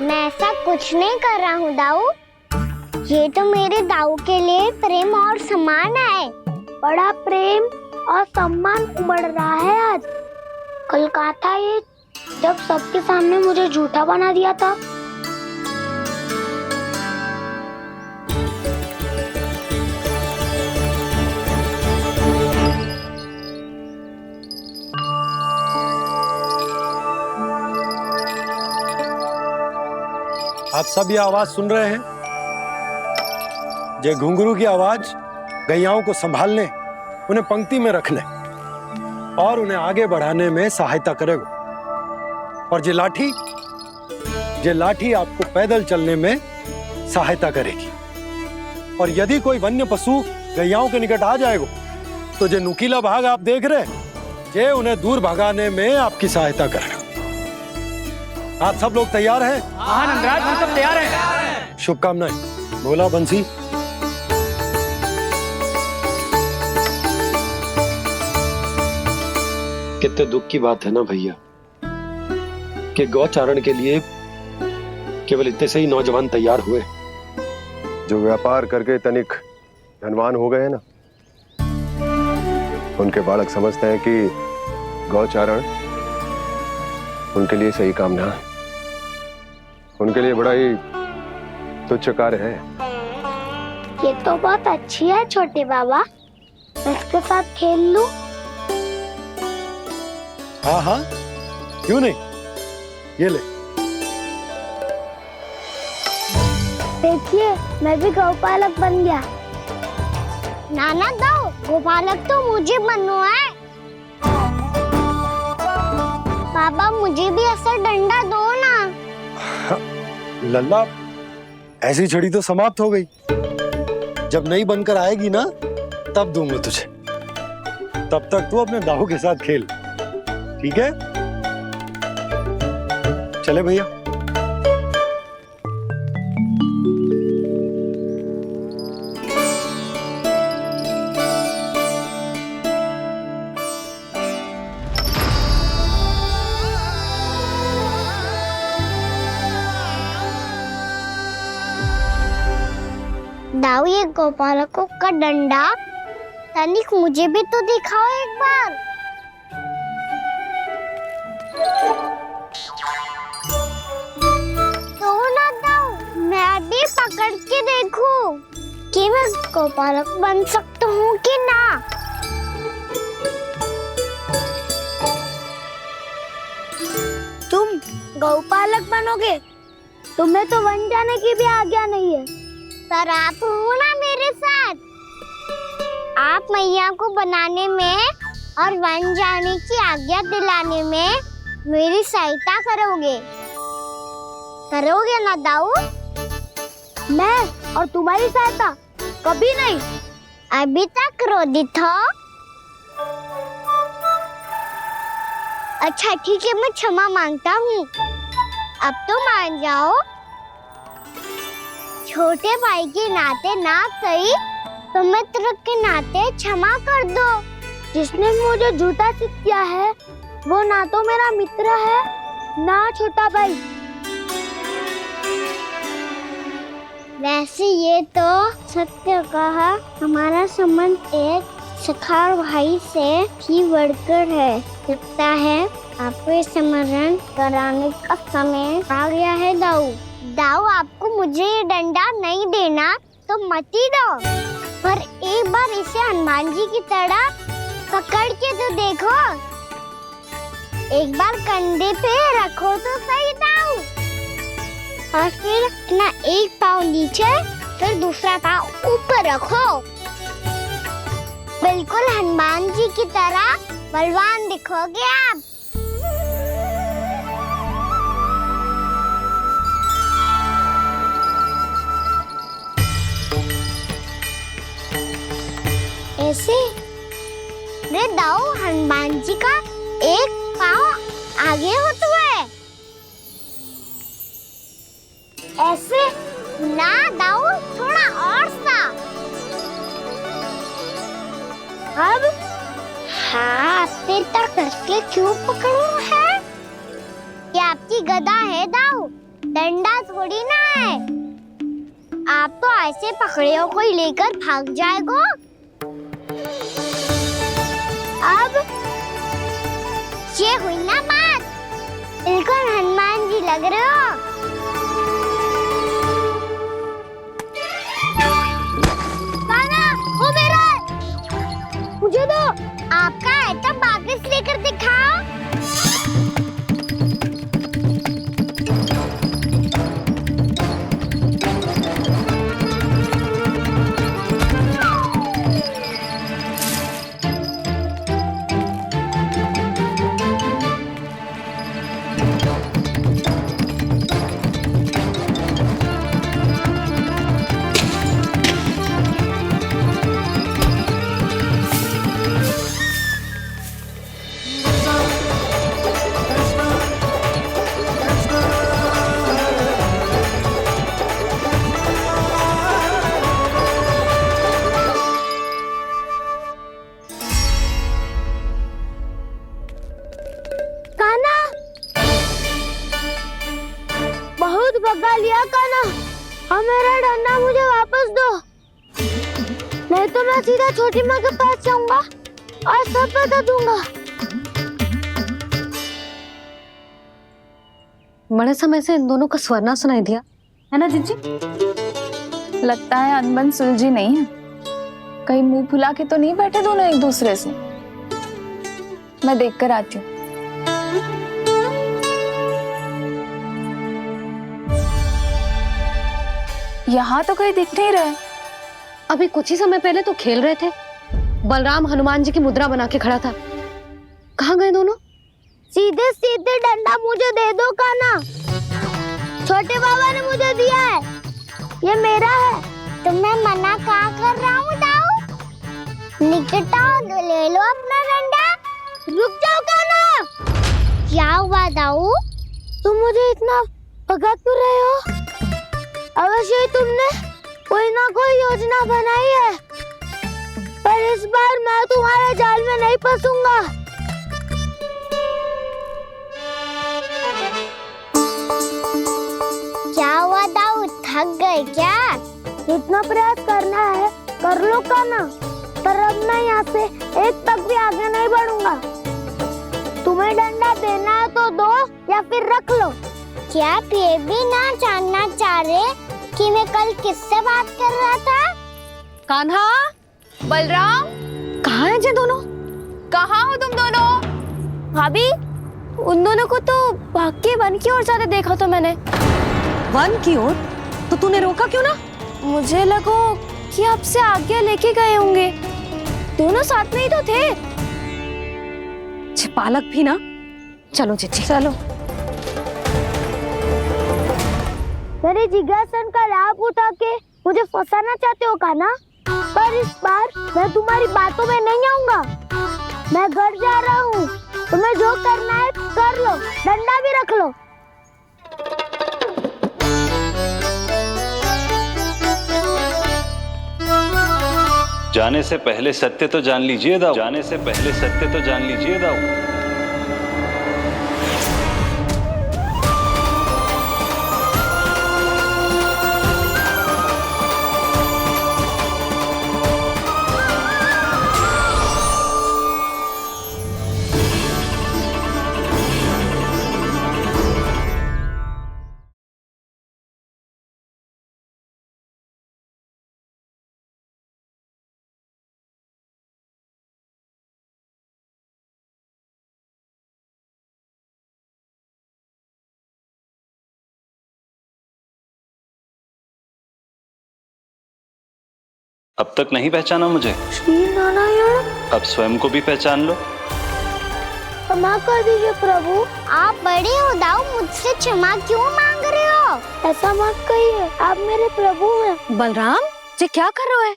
मैं ऐसा कुछ नहीं कर रहा हूँ दाऊ। ये तो मेरे दाऊ के लिए प्रेम और सम्मान है। बड़ा प्रेम और सम्मान उमड़ रहा है आज। कल कहा था ये, जब सबके सामने मुझे झूठा बना दिया था। आप सब ये आवाज सुन रहे हैं? ये घुंघरू की आवाज गैयाओं को संभालने, उन्हें पंक्ति में रखने और उन्हें आगे बढ़ाने में सहायता करेगा। और ये लाठी आपको पैदल चलने में सहायता करेगी। और यदि कोई वन्य पशु गैयाओं के निकट आ जाएगा तो जो नुकीला भाग आप देख रहे हैं, ये उन्हें दूर भगाने में आपकी सहायता करेगा। आप सब लोग तैयार हैं? हाँ नंदराज, हम सब तैयार हैं। शुभकामनाएं। बोला बंसी। कितने दुख की बात है ना भैया कि गौचारण के लिए केवल इतने से ही नौजवान तैयार हुए। जो व्यापार करके तनिक धनवान हो गए ना, उनके बालक समझते हैं कि गौचारण उनके लिए सही काम ना है, उनके लिए बड़ा ही तुच्छ कार्य है। ये तो बहुत अच्छी है छोटे बाबा, मैं इसके साथ खेल लूं? हाँ हाँ, क्यों नहीं, ये ले। देखिए, मैं भी गौपालक बन गया। नाना दो, गौपालक तो मुझे बनना है। पापा मुझे भी ऐसा डंडा दो ना। लल्ला, ऐसी छड़ी तो समाप्त हो गई। जब नई बनकर आएगी ना, तब दूंगा तुझे। तब तक तू अपने दाऊ के साथ खेल, ठीक है? चले भैया। दाऊ, ये गौपालकों का डंडा तनिक मुझे भी तो दिखाओ एक बार। तो ना दाऊ, मैं भी पकड़ के देखूं कि मैं गौपालक बन सकता हूँ कि ना। तुम गौपालक बनोगे? तुम्हें तो वन जाने की भी आज्ञा नहीं है। पर आप हो ना मेरे साथ, आप मैया को बनाने में और वन जाने की आज्ञा दिलाने में मेरी सहायता करोगे ना दाऊ? मैं और तुम्हारी सहायता कभी नहीं। अभी तक क्रोधित हो? अच्छा ठीक है, मैं क्षमा मांगता हूँ। अब तो मान जाओ। छोटे भाई के नाते ना सही तो मित्र के नाते क्षमा कर दो। जिसने मुझे जूता सीख किया है वो ना तो मेरा मित्र है ना छोटा भाई। वैसे ये तो सत्य कहा, हमारा संबंध एक सखार भाई से भी बढ़कर है। लगता है आपको स्मरण कराने का समय आ गया है दाऊ। दाऊ, आपको मुझे ये डंडा नहीं देना तो मत ही दो, पर एक बार इसे हनुमान जी की तरह पकड़ के तो देखो। एक बार कंधे पे रखो तो सही दाऊ, और फिर अपना एक पाँव नीचे फिर दूसरा पाँव ऊपर रखो। बिल्कुल हनुमान जी की तरह बलवान दिखोगे आप। ऐसे रे दाऊ, हनुमान जी का एक पाँव आगे होता है। ऐसे ना दाऊ, थोड़ा और सा। अब हाथ पे तक करके क्यों पकड़ो है? ये आपकी गदा है दाऊ, डंडा थोड़ी ना है। आप तो ऐसे पकड़े हो कोई लेकर भाग जाएगा। अब ये हुई ना बात, बिल्कुल हनुमान जी लग रहे हो। कान्हा, वो मेरा है। मुझे दो। आपका है तो वापस लेकर दिखाओ। अब मेरा डंडा मुझे वापस दो, नहीं तो मैं सीधा छोटी माँ के पास जाऊंगा और सब बता दूंगा। बड़े समय से इन दोनों का स्वर ना सुनाई दिया है ना जीजी? लगता है अनबन सुलझी नहीं है। कहीं मुंह फुला के तो नहीं बैठे दोनों एक दूसरे से। मैं देख कर आती हूँ। यहाँ तो कहीं दिख नहीं रहे। अभी कुछ ही समय पहले तो खेल रहे थे। बलराम हनुमान जी की मुद्रा बना के खड़ा था। कहाँ गए दोनों? सीधे सीधे डंडा मुझे दे दो कान्हा। छोटे बाबा ने मुझे दिया है, ये मेरा है। तो मैं मना कहाँ कर रहा हूँ दाऊ? निकट आओ, ले लो अपना डंडा। रुक जाओ कान्हा। क्या हुआ दाऊ? तुम मुझे इतना भगा क्यों रहे हो? अवश्य ही तुमने कोई ना कोई योजना बनाई है, पर इस बार मैं तुम्हारे जाल में नहीं फंसूंगा। क्या हुआ दाऊ, थक गए क्या? जितना प्रयास करना है कर लो कान्हा, पर अब मैं यहाँ से एक तक भी आगे नहीं बढ़ूंगा। तुम्हें डंडा देना है तो दो या फिर रख लो। क्या आप ये भी ना जानना चाह रहे कि मैं कल किससे बात कर रहा था? कान्हा, बलराम, कहाँ हैं ये दोनों? कहाँ हो तुम दोनों? भाभी, उन दोनों को तो भाग के वन की ओर जाते देखा तो मैंने। वन की ओर? तो तूने रोका क्यों ना? मुझे लगो कि आपसे आज्ञा लेके गए होंगे। दोनों साथ में ही तो थे। पालक भी ना। चलो जीजी चलो। मेरे जिज्ञासन का लाभ उठा के मुझे फंसाना चाहते हो कान्हा? पर इस बार मैं तुम्हारी बातों में नहीं आऊंगा। मैं घर जा रहा हूँ, तुम्हें जो करना है कर लो, डंडा भी रख लो। जाने से पहले सत्य तो जान लीजिए दाऊ। जाने से पहले सत्य तो जान लीजिए दाऊ। अब तक नहीं पहचाना मुझे? श्री नारायण। अब स्वयं को भी पहचान लो। क्षमा कर दीजिए प्रभु। आप बड़े हो दाऊ, मुझसे क्षमा क्यों मांग रहे हो? ऐसा मत कहिए, आप मेरे प्रभु हैं। बलराम, ये क्या कर रहे हो?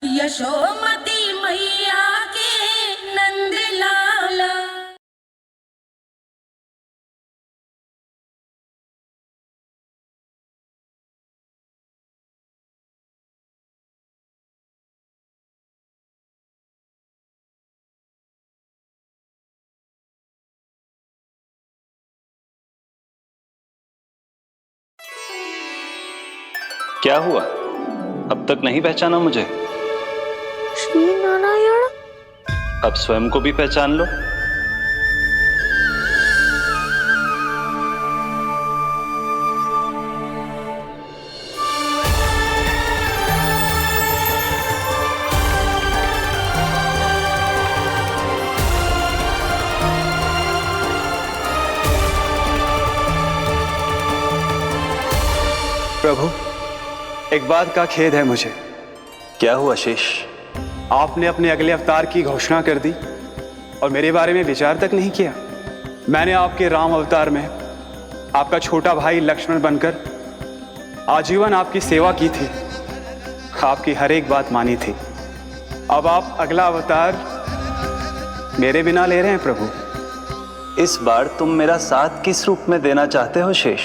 यशोमती मैया के नंद लाला। क्या हुआ? अब तक नहीं पहचाना मुझे? श्री नारायण। अब स्वयं को भी पहचान लो। प्रभु, एक बात का खेद है मुझे। क्या हुआ शेष? आपने अपने अगले अवतार की घोषणा कर दी और मेरे बारे में विचार तक नहीं किया। मैंने आपके राम अवतार में आपका छोटा भाई लक्ष्मण बनकर आजीवन आपकी सेवा की थी, आपकी हर एक बात मानी थी। अब आप अगला अवतार मेरे बिना ले रहे हैं प्रभु। इस बार तुम मेरा साथ किस रूप में देना चाहते हो शेष?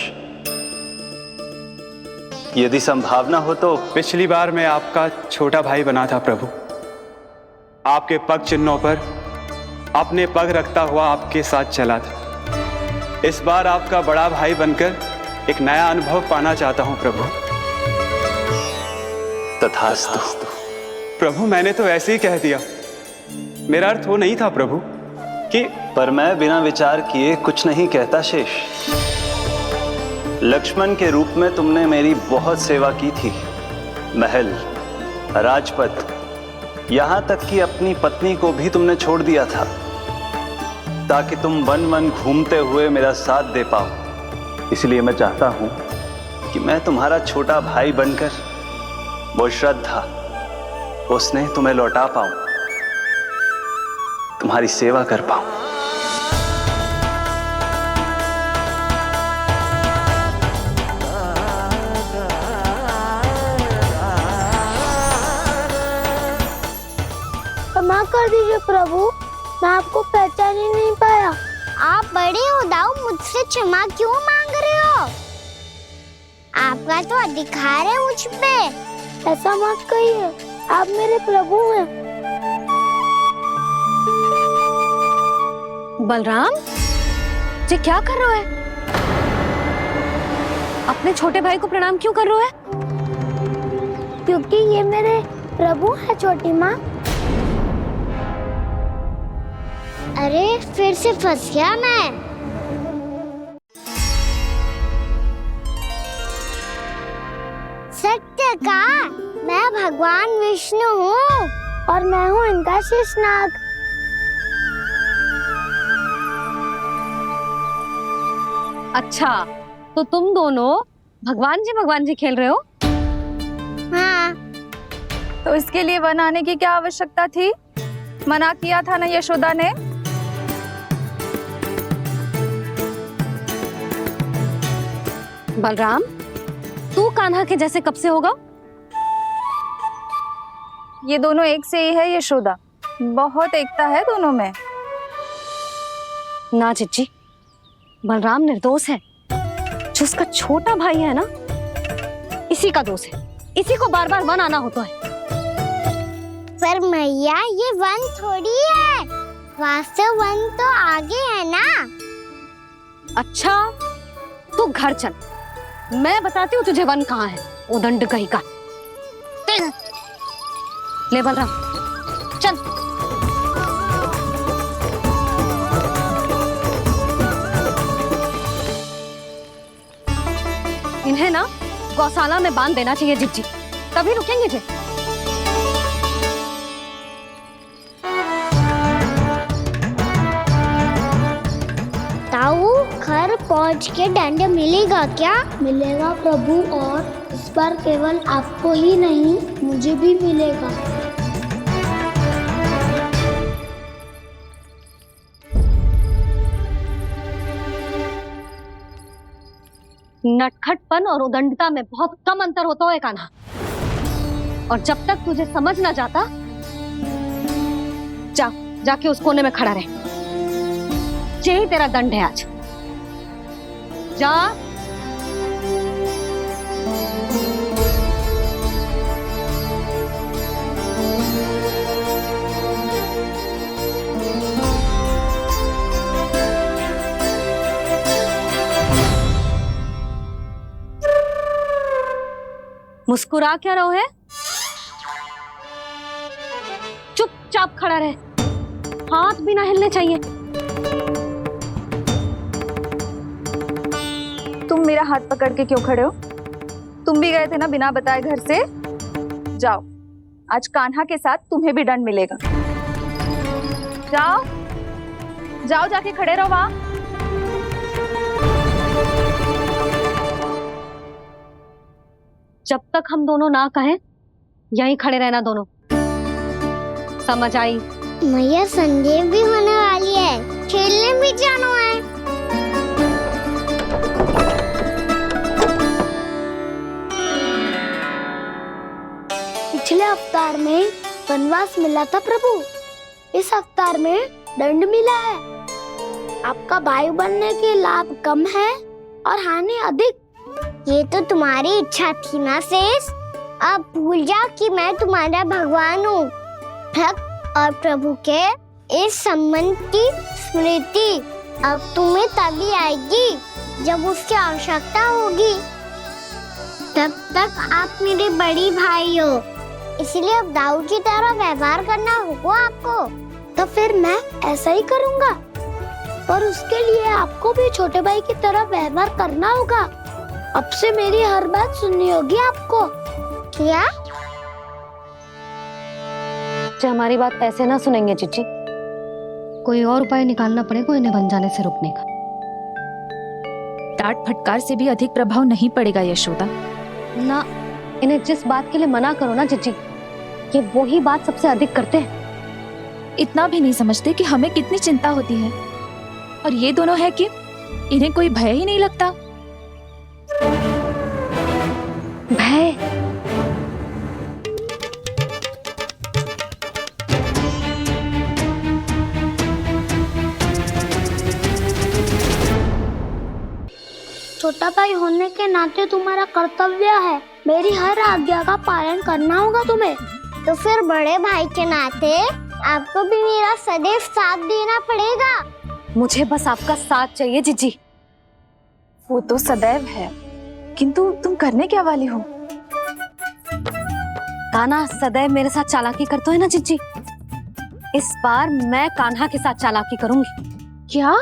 यदि संभावना हो तो। पिछली बार मैं आपका छोटा भाई बना था प्रभु, आपके पग चिन्हों पर अपने पग रखता हुआ आपके साथ चला था। इस बार आपका बड़ा भाई बनकर एक नया अनुभव पाना चाहता हूं प्रभु। तथास्तु। प्रभु मैंने तो ऐसे ही कह दिया, मेरा अर्थ वो नहीं था प्रभु कि। पर मैं बिना विचार किए कुछ नहीं कहता शेष। लक्ष्मण के रूप में तुमने मेरी बहुत सेवा की थी। महल, राजपथ, यहां तक कि अपनी पत्नी को भी तुमने छोड़ दिया था ताकि तुम वन वन घूमते हुए मेरा साथ दे पाओ। इसलिए मैं चाहता हूं कि मैं तुम्हारा छोटा भाई बनकर वो श्रद्धा, वो स्नेह तुम्हें लौटा पाऊं, तुम्हारी सेवा कर पाऊं। क्षमा कर दीजिए प्रभु, मैं आपको पहचान ही नहीं पाया। आप बड़े हो दाऊ, मुझसे क्षमा क्यों मांग रहे हो? आपका तो अधिकार है मुझ पे। ऐसा मत कहिए, आप मेरे प्रभु हैं। बलराम, ये क्या कर रहा है? अपने छोटे भाई को प्रणाम क्यों कर रहा है? क्योंकि ये मेरे प्रभु है छोटी माँ। अरे फिर से फंस गया मैं। सत्य का, मैं भगवान विष्णु हूँ और मैं हूँ इनका शेषनाग। अच्छा, तो तुम दोनों भगवान जी खेल रहे हो? हाँ। तो इसके लिए वन आने की क्या आवश्यकता थी? मना किया था ना यशोदा ने। बलराम, तू कान्हा के जैसे कब से होगा? ये दोनों एक से ही है यशोदा, बहुत एकता है दोनों में। ना चिच्ची, बलराम निर्दोष है। जो उसका छोटा भाई है ना, इसी का दोष है। इसी को बार बार वन आना होता है। पर मैया, ये वन थोड़ी है, वास्तव वन तो आगे है ना। अच्छा, तू घर चल, मैं बताती हूँ तुझे वन कहाँ है। उदंड कहीं का। ले बलराम, चल। इन्हें ना गौशाला में बांध देना चाहिए जिज्जी, तभी रुकेंगे जे। ताऊ, घर पहुंच के दंड मिलेगा क्या? मिलेगा प्रभु, और इस बार केवल आपको ही नहीं, मुझे भी मिलेगा। नटखटपन और उदंडता में बहुत कम अंतर होता है कान्हा, और जब तक तुझे समझ ना जाता, जाके उस कोने में खड़ा रहे। यही तेरा दंड है आज। जा। मुस्कुरा क्या रहो है? चुपचाप खड़ा रहे, हाथ भी ना हिलने चाहिए। तुम मेरा हाथ पकड़ के क्यों खड़े हो? तुम भी गए थे ना बिना बताए घर से। जाओ, आज कान्हा के साथ तुम्हें भी दंड मिलेगा। जाओ जाओ, जाके खड़े रहो वहां। जब तक हम दोनों ना कहें, यहीं खड़े रहना दोनों। समझ आई? मैया, संध्या भी होने वाली है, खेलने भी जाना है। पिछले अवतार में वनवास मिला था प्रभु, इस अवतार में दंड मिला है। आपका भाई बनने के लाभ कम है और हानि अधिक। ये तो तुम्हारी इच्छा थी ना शेष। अब भूल जाओ कि मैं तुम्हारा भगवान हूँ। भक्त और प्रभु के इस संबंध की स्मृति अब तुम्हें तभी आएगी जब उसकी आवश्यकता होगी। तब तक आप मेरे बड़ी भाई हो, इसलिए अब दाऊ की तरह व्यवहार करना होगा आपको। तो फिर मैं ऐसा ही करूँगा, पर उसके लिए आपको भी छोटे भाई की तरह व्यवहार करना होगा। अब से मेरी हर बात सुननी होगी आपको। क्या? हमारी बात ऐसे ना सुनेंगे चिची। कोई और उपाय निकालना पड़ेगा इन्हें बन जाने से रुकने का। डांट फटकार से भी अधिक प्रभाव नहीं पड़ेगा यशोदा। ना, इन्हें जिस बात के लिए मना करो ना चिची, ये वही बात सबसे अधिक करते हैं। इतना भी नहीं समझते कि हमें कितनी चिंता होती है, और ये दोनों है कि इन्हें कोई भय ही नहीं लगता। भय? छोटा भाई होने के नाते तुम्हारा कर्तव्य है मेरी हर आज्ञा का पालन करना होगा तुम्हें। तो फिर बड़े भाई के नाते आपको भी मेरा सदैव साथ देना पड़ेगा। मुझे बस आपका साथ चाहिए जीजी। वो तो सदैव है, किंतु तुम करने क्या वाली हो? कान्हा सदैव मेरे साथ चालाकी करता है ना जीजी। इस बार मैं कान्हा के साथ चालाकी करूंगी। क्या?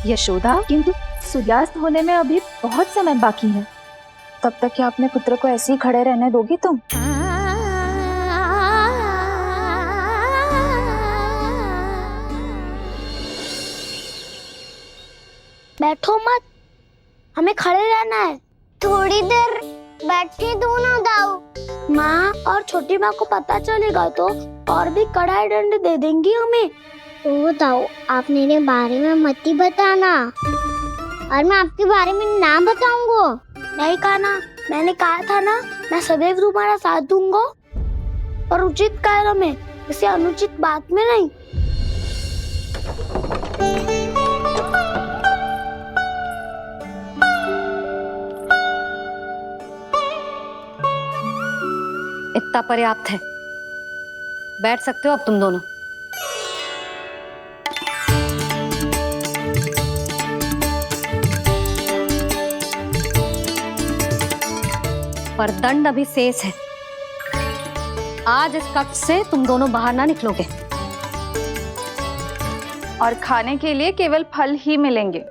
यशोदा, किंतु सूर्यास्त होने में अभी बहुत समय बाकी है। तब तक क्या अपने पुत्र को ऐसे ही खड़े रहने दोगी तुम? बैठो मत, हमें खड़े रहना है। थोड़ी देर बैठे दो ना दाऊ। माँ और छोटी माँ को पता चलेगा तो और भी कड़ा दंड दे देंगी हमें। ओ दाऊ, आप मेरे बारे में मत ही बताना, और मैं आपके बारे में ना बताऊंगा। नहीं कान्हा, मैंने कहा था ना, मैं सदैव तुम्हारा साथ दूंगा, और उचित कार्य में, इसे अनुचित बात में नहीं। इतना पर्याप्त है, बैठ सकते हो अब तुम दोनों। पर दंड अभी शेष है। आज इस कक्ष से तुम दोनों बाहर ना निकलोगे, और खाने के लिए केवल फल ही मिलेंगे।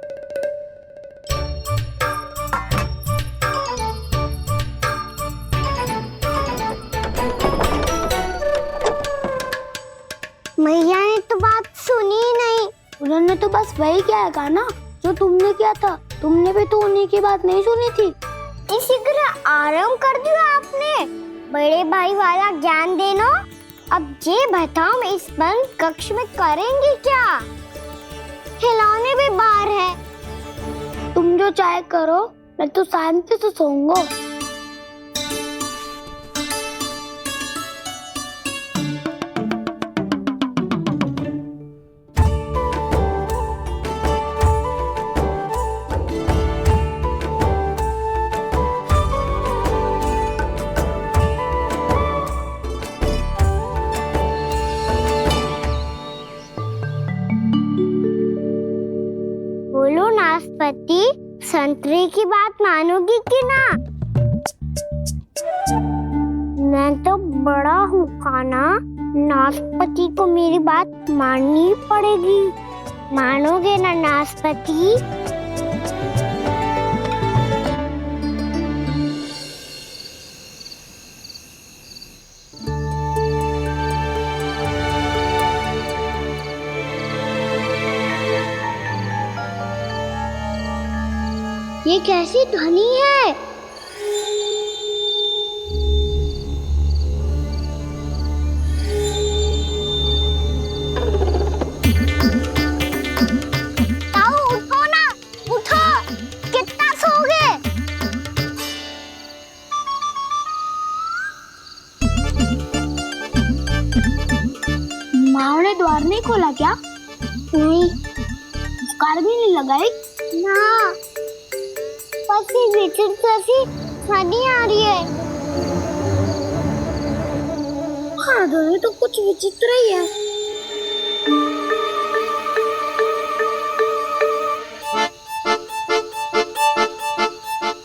मैया ने तो बात सुनी ही नहीं। उन्होंने तो बस वही किया ना जो तुमने किया था। तुमने भी तो उन्हीं की बात नहीं सुनी थी। इसी तरह आराम कर दिया आपने। बड़े भाई वाला ज्ञान देना। अब ये बताओ, इस बंद कक्ष में करेंगे क्या? खिलौने भी बाहर है। तुम जो चाहे करो, मैं तो शांति से सोऊंगा। बोलो नाशपाती, संतरे की बात मानोगी कि ना? मैं तो बड़ा हूँ कान्हा, नाशपाती को मेरी बात माननी पड़ेगी। मानोगे ना नाशपाती? ये कैसी ध्वनि है? ताऊ उठो ना, उठो। कितना सोओगे? माँ ने द्वार नहीं खोला क्या? नहीं, बार भी नहीं लगाई ना, बस ये विचित्र सी हनी आ रही है। हाँ दोनों तो कुछ विचित्र ही है।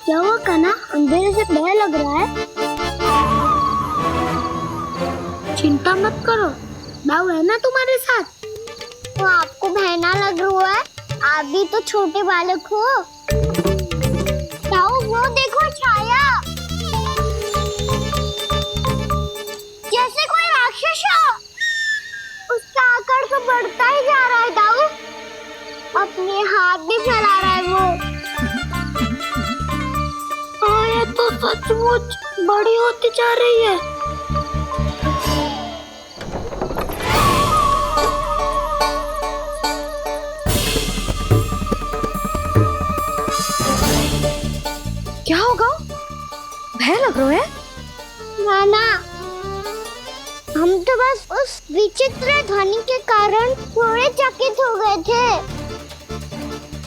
क्या हुआ कान्हा, अंधेरे से भय लग रहा है? चिंता मत करो, दाऊ है ना तुम्हारे साथ। तो आपको भय ना लग रहा है, आप भी तो छोटे बालक हो। दाऊ वो देखो छाया, जैसे कोई राक्षस हो। उसका आकार तो बढ़ता ही जा रहा है दाऊ, अपने हाथ भी फैला रहा है वो। हाँ ये तो सचमुच बड़ी होती जा रही है। क्या होगा? भय लग रहा है? नाना, हम तो बस उस विचित्र ध्वनि के कारण थोड़े चकित हो गए थे।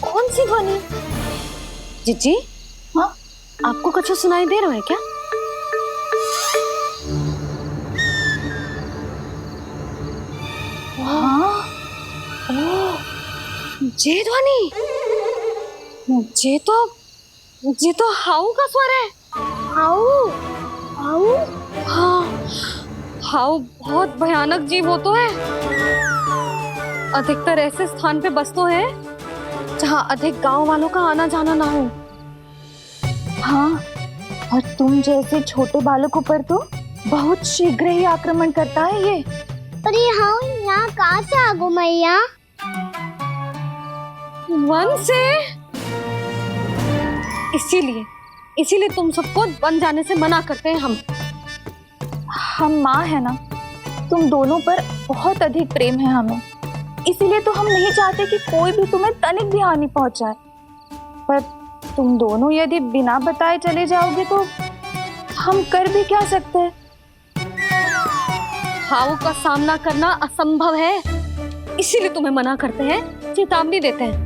कौन सी ध्वनि? जीजी, हाँ आपको कुछ सुनाई दे रहा है क्या? हाँ, ओह, ये ध्वनि, ये तो हाउ का स्वर है। हाउ? हाउ? हाँ, हाउ बहुत भयानक जीव हो तो है। अधिकतर ऐसे स्थान पे बसते हैं जहाँ अधिक गांव वालों का आना जाना ना हो। हाँ, और तुम जैसे छोटे बालकों पर तो बहुत शीघ्र ही आक्रमण करता है ये। पर ये हाउ यहाँ कहाँ से आ गो मैया? वन से। इसीलिए तुम सबको वन जाने से मना करते हैं हम माँ है ना, तुम दोनों पर बहुत अधिक प्रेम है हमें, इसीलिए तो हम नहीं चाहते कि कोई भी तुम्हें तनिक भी हानि पहुंचाए। पर तुम दोनों यदि बिना बताए चले जाओगे तो हम कर भी क्या सकते हैं? हाउ का सामना करना असंभव है, इसीलिए तुम्हें मना करते हैं, चेतावनी देते हैं।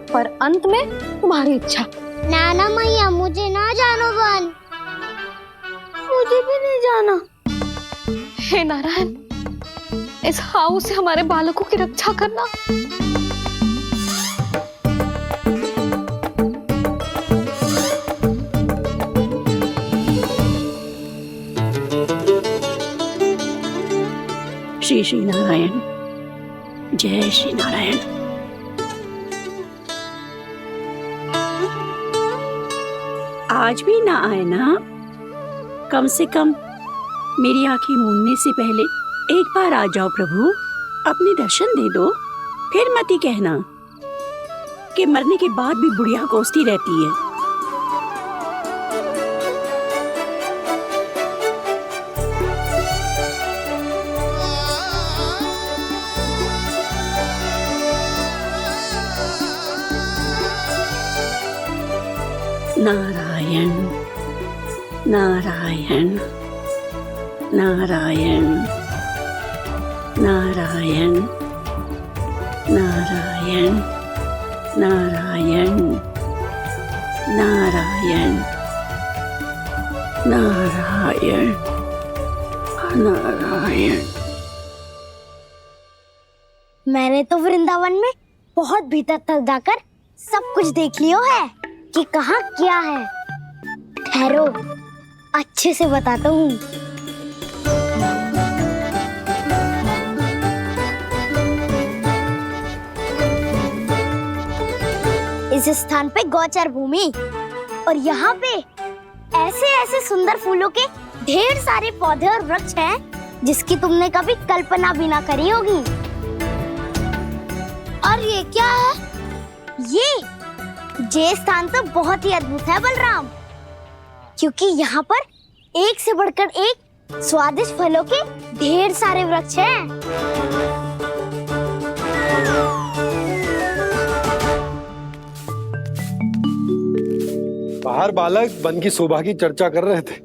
पर अंत में तुम्हारी इच्छा। नाना मैया मुझे ना जानो वन, मुझे भी नहीं जाना। हे नारायण, इस हाउ से हमारे बालकों की रक्षा करना। श्री श्री नारायण, जय श्री नारायण। आज भी ना आए ना? कम से कम मेरी आंखें मूंदने से पहले एक बार आ जाओ प्रभु, अपने दर्शन दे दो। फिर मत ही कहना कि मरने के बाद भी बुढ़िया कोसती रहती है। नारायण नारायण नारायण नारायण नारायण नारायण नारायण नारायण नारायण। मैंने तो वृंदावन में बहुत भीतर तक जाकर सब कुछ देख लियो है कि कहाँ क्या है। ठहरो, अच्छे से बताता हूँ। इस स्थान पे गौचर भूमि, और यहाँ पे ऐसे ऐसे सुंदर फूलों के ढेर सारे पौधे और वृक्ष हैं जिसकी तुमने कभी कल्पना भी ना करी होगी। और ये क्या है? ये स्थान तो बहुत ही अद्भुत है बलराम, क्योंकि यहाँ पर एक से बढ़कर एक स्वादिष्ट फलों के ढेर सारे वृक्ष हैं। बाहर बालक वन की शोभा की चर्चा कर रहे थे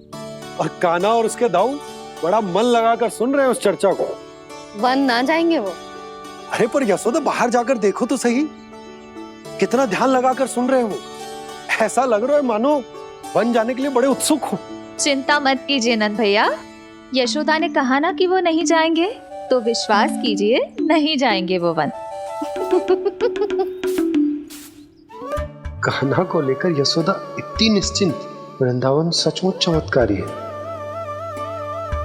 और कान्हा और उसके दाऊ बड़ा मन लगाकर सुन रहे हैं उस चर्चा को। वन ना जाएंगे वो, अरे पर यशोदा बाहर जाकर देखो तो सही, कितना ध्यान लगाकर सुन रहे हो। ऐसा लग रहा है मानो बन जाने के लिए बड़े उत्सुक हो। चिंता मत कीजिए नंद भैया, यशोदा ने कहा ना कि वो नहीं जाएंगे, तो विश्वास कीजिए नहीं जाएंगे वो वन। कान्हा को लेकर यशोदा इतनी निश्चिंत, वृंदावन सचमुच चमत्कारी है।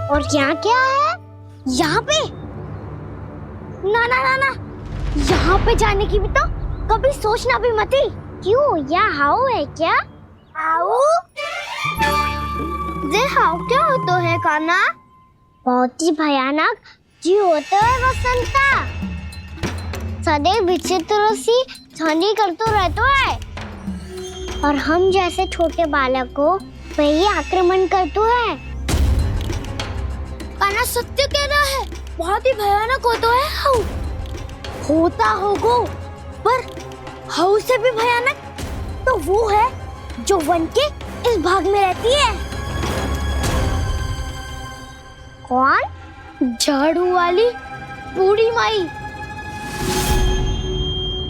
और यहाँ क्या है? यहाँ पे ना ना ना ना, यहाँ पे जाने की भी तो कभी सोचना भी मत ही। क्यों, यहाँ हाउ है क्या? हाउ? ये हाउ क्या होता है कान्हा? बहुत ही भयानक जी होता है वसंता। सदैव विचित्र सी ध्वनि करते रहता है और हम जैसे छोटे बालक को वही आक्रमण करते है। कान्हा सत्य कह रहा है, बहुत ही भयानक होता है हाउ। होता होगा, पर हाउ से भी भयानक तो वो है जो वन के इस भाग में रहती है। कौन? झाड़ू वाली बूढ़ी माई।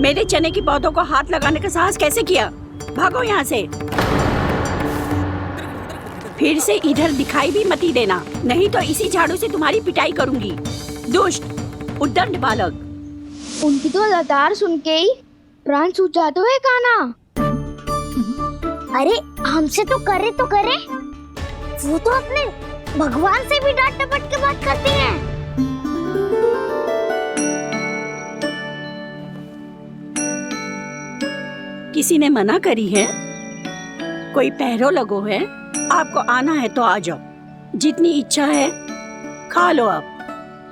मेरे चने की पौधों को हाथ लगाने का साहस कैसे किया? भागो यहाँ से। फिर से इधर दिखाई भी मत देना, नहीं तो इसी झाड़ू से तुम्हारी पिटाई करूंगी। दुष्ट उद्दंड बालक। उनकी तो लतार सुन के ही प्राण सूझ जाते हैं कान्हा। अरे हमसे तो करे, वो तो अपने भगवान से भी डांट डपट के बात करती हैं। किसी ने मना करी है? कोई पहरो लगो है? आपको आना है तो आ जाओ, जितनी इच्छा है खा लो आप,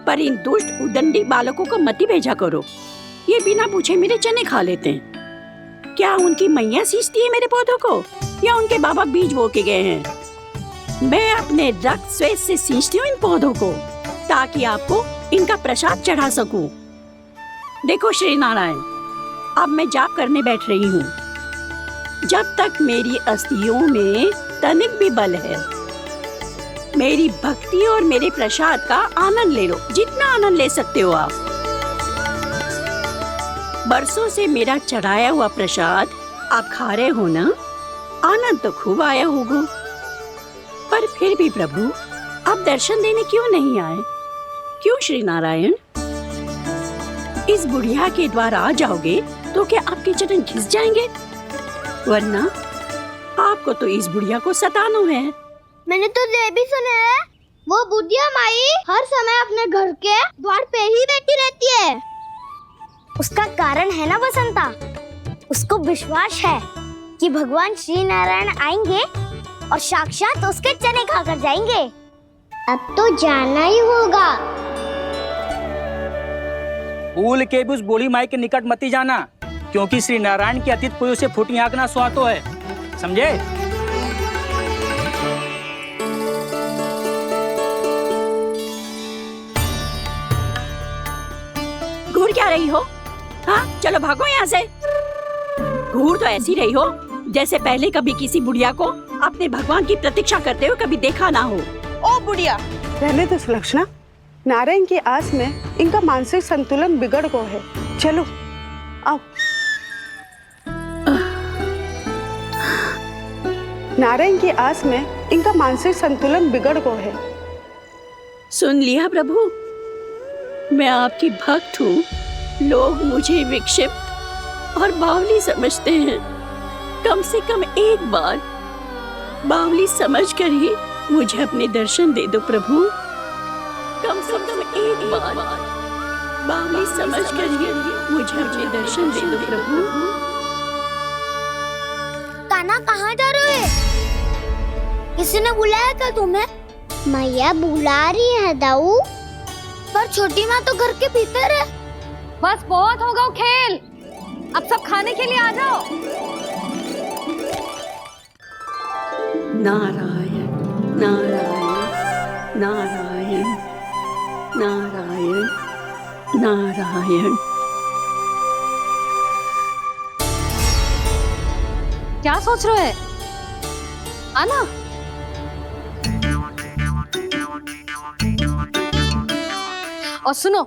पर इन दुष्ट उदंडी बालकों को मत ही भेजा करो। ये बिना पूछे मेरे चने खा लेते हैं। क्या उनकी मैया सींचती है मेरे पौधों को, या उनके बाबा बीज बो के गए हैं? मैं अपने रक्त स्वेद से सींचती हूँ इन पौधों को, ताकि आपको इनका प्रसाद चढ़ा सकूं। देखो श्री नारायण, अब मैं जाप करने बैठ रही हूँ। जब तक मेरी अस्थियों में तनिक भी बल है, मेरी भक्ति और मेरे प्रसाद का आनंद ले लो, जितना आनंद ले सकते हो आप। बरसों से मेरा चढ़ाया हुआ प्रसाद आप खा रहे हो ना, आनंद तो खूब आया होगा। पर फिर भी प्रभु आप दर्शन देने क्यों नहीं आए? क्यों श्री नारायण? इस बुढ़िया के द्वार आ जाओगे तो क्या आपके चरण घिस जाएंगे? वरना आपको तो इस बुढ़िया को सताना है। मैंने तो ये भी सुना है, वो बुढ़िया माई हर समय अपने घर के द्वार पे ही बैठी रहती है। उसका कारण है ना बसंता, उसको विश्वास है कि भगवान श्री नारायण आएंगे और साक्षात उसके चने खाकर जाएंगे। अब तो जाना ही होगा। भूल के भी उस बूढ़ी माई के निकट मत ही जाना, क्योंकि श्री नारायण की अतीत पुरुष से फूटी आंख ना सुहातो है, समझे? घूर क्या रही हो? हाँ, चलो भागो यहाँ से। घूर तो ऐसी रही हो जैसे पहले कभी किसी बुढ़िया को अपने भगवान की प्रतीक्षा करते हुए कभी देखा ना हो। ओ बुढ़िया, रहने दो सुलक्षणा। नारायण की आस में इनका मानसिक संतुलन बिगड़ गया है। चलो आओ। नारायण की आस में इनका मानसिक संतुलन बिगड़ गया है। सुन लिया प्रभु, मैं आपकी भक्त हूँ। लोग मुझे विक्षिप्त और बावली समझते हैं। कम से कम एक बार बावली समझकर ही मुझे अपने दर्शन दे दो प्रभु। कम से कम एक बार बावली समझकर ही मुझे अपने दर्शन दे दो प्रभु। कान्हा कहाँ जा रहे हो? किसी ने बुलाया क्या तुम्हें? मैया बुला रही है दाऊ, पर छोटी माँ तो घर के भीतर है। बस बहुत होगा खेल, अब सब खाने के लिए आ जाओ। नारायण नारायण नारायण नारायण नारायण। क्या सोच रहे हैं? आना। और सुनो,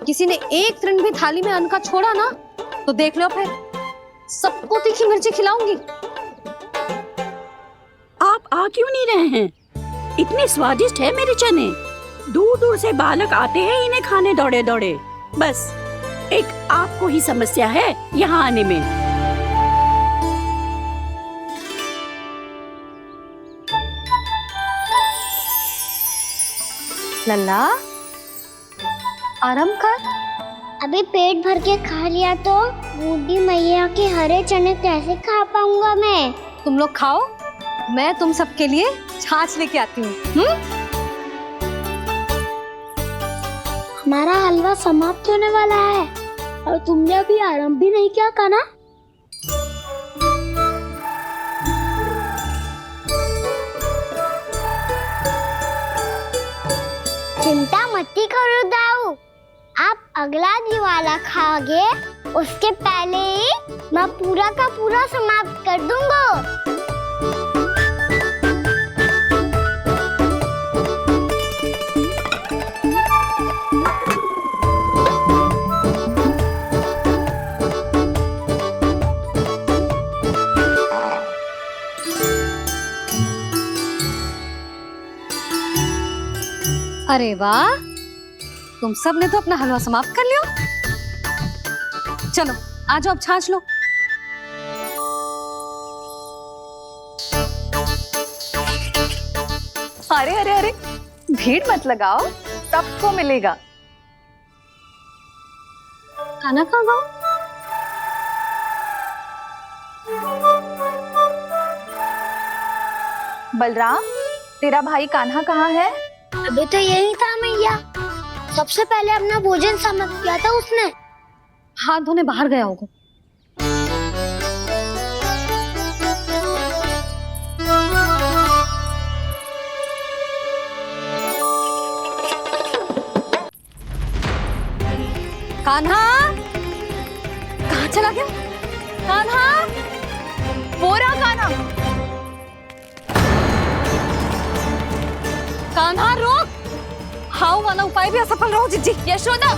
किसी ने एक तृण भी थाली में अन्न का छोड़ा ना तो देख लो फिर सबको तीखी मिर्ची खिलाऊंगी। आप आ क्यों नहीं रहे हैं? इतने स्वादिष्ट है मेरे चने। दूर दूर से बालक आते हैं इन्हें खाने दौड़े दौड़े। बस एक आपको ही समस्या है यहाँ आने में। लल्ला आराम कर। अभी पेट भर के खा लिया तो बूढ़ी मैया के हरे चने कैसे खा पाऊंगा मैं? तुम लोग खाओ, मैं तुम सबके लिए छाछ लेके आती हूँ। हमारा हलवा समाप्त होने वाला है और तुमने अभी आराम भी नहीं किया कान्हा। चिंता मत करो दाऊ, आप अगला दिवाला खाओगे उसके पहले ही मैं पूरा का पूरा समाप्त कर दूंगा। अरे वाह, तुम सब ने तो अपना हलवा समाप्त कर लिया। चलो आ जाओ, अब छाछ लो। अरे अरे अरे, भीड़ मत लगाओ, सबको मिलेगा। खाना खा गो। बलराम, तेरा भाई कान्हा कहाँ है? अभी तो यही था मैया, सबसे पहले अपना भोजन समाप्त किया था उसने। हाथ धोने बाहर गया होगा। कान्हा कहाँ चला गया? कान्हा, वो रहा कान्हा। कान्हा रोक, हाउ वाला उपाय भी असफल रहो जिज्जी। यशोदा,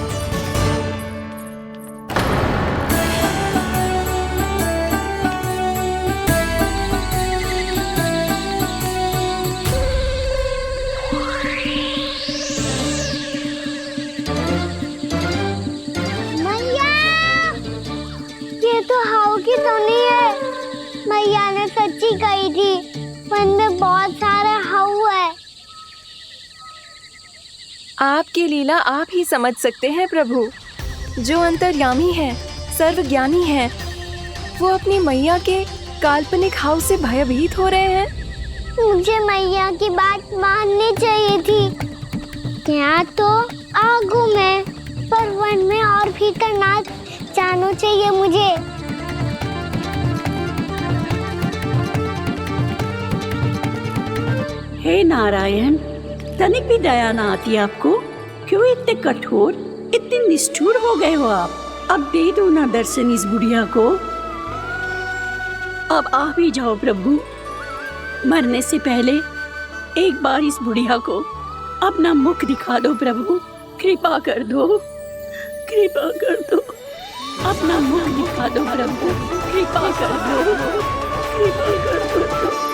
मैया, ये तो हाउ की धुनी है। मैया ने सच्ची कही थी, मन में बहुत सारे हाउ है। आपकी लीला आप ही समझ सकते हैं प्रभु। जो अंतर्यामी है, सर्वज्ञानी है, वो अपनी मैया के काल्पनिक हाव से भयभीत हो रहे हैं। मुझे मैया की बात माननी चाहिए थी। यहाँ तो आगू में, पर वन में और भीतर ना जाना चाहिए मुझे। हे नारायण, तनिक भी दया ना आती आपको? क्यों इतने कठोर, इतने निष्ठुर हो गए हो आप? अब दे दो ना दर्शन इस बुढ़िया को। अब आ भी जाओ प्रभु। मरने से पहले एक बार इस बुढ़िया को अपना मुख दिखा दो प्रभु। कृपा कर दो, कृपा कर दो। अपना मुख दिखा दो प्रभु, कृपा कर दो, कृपा कर दो।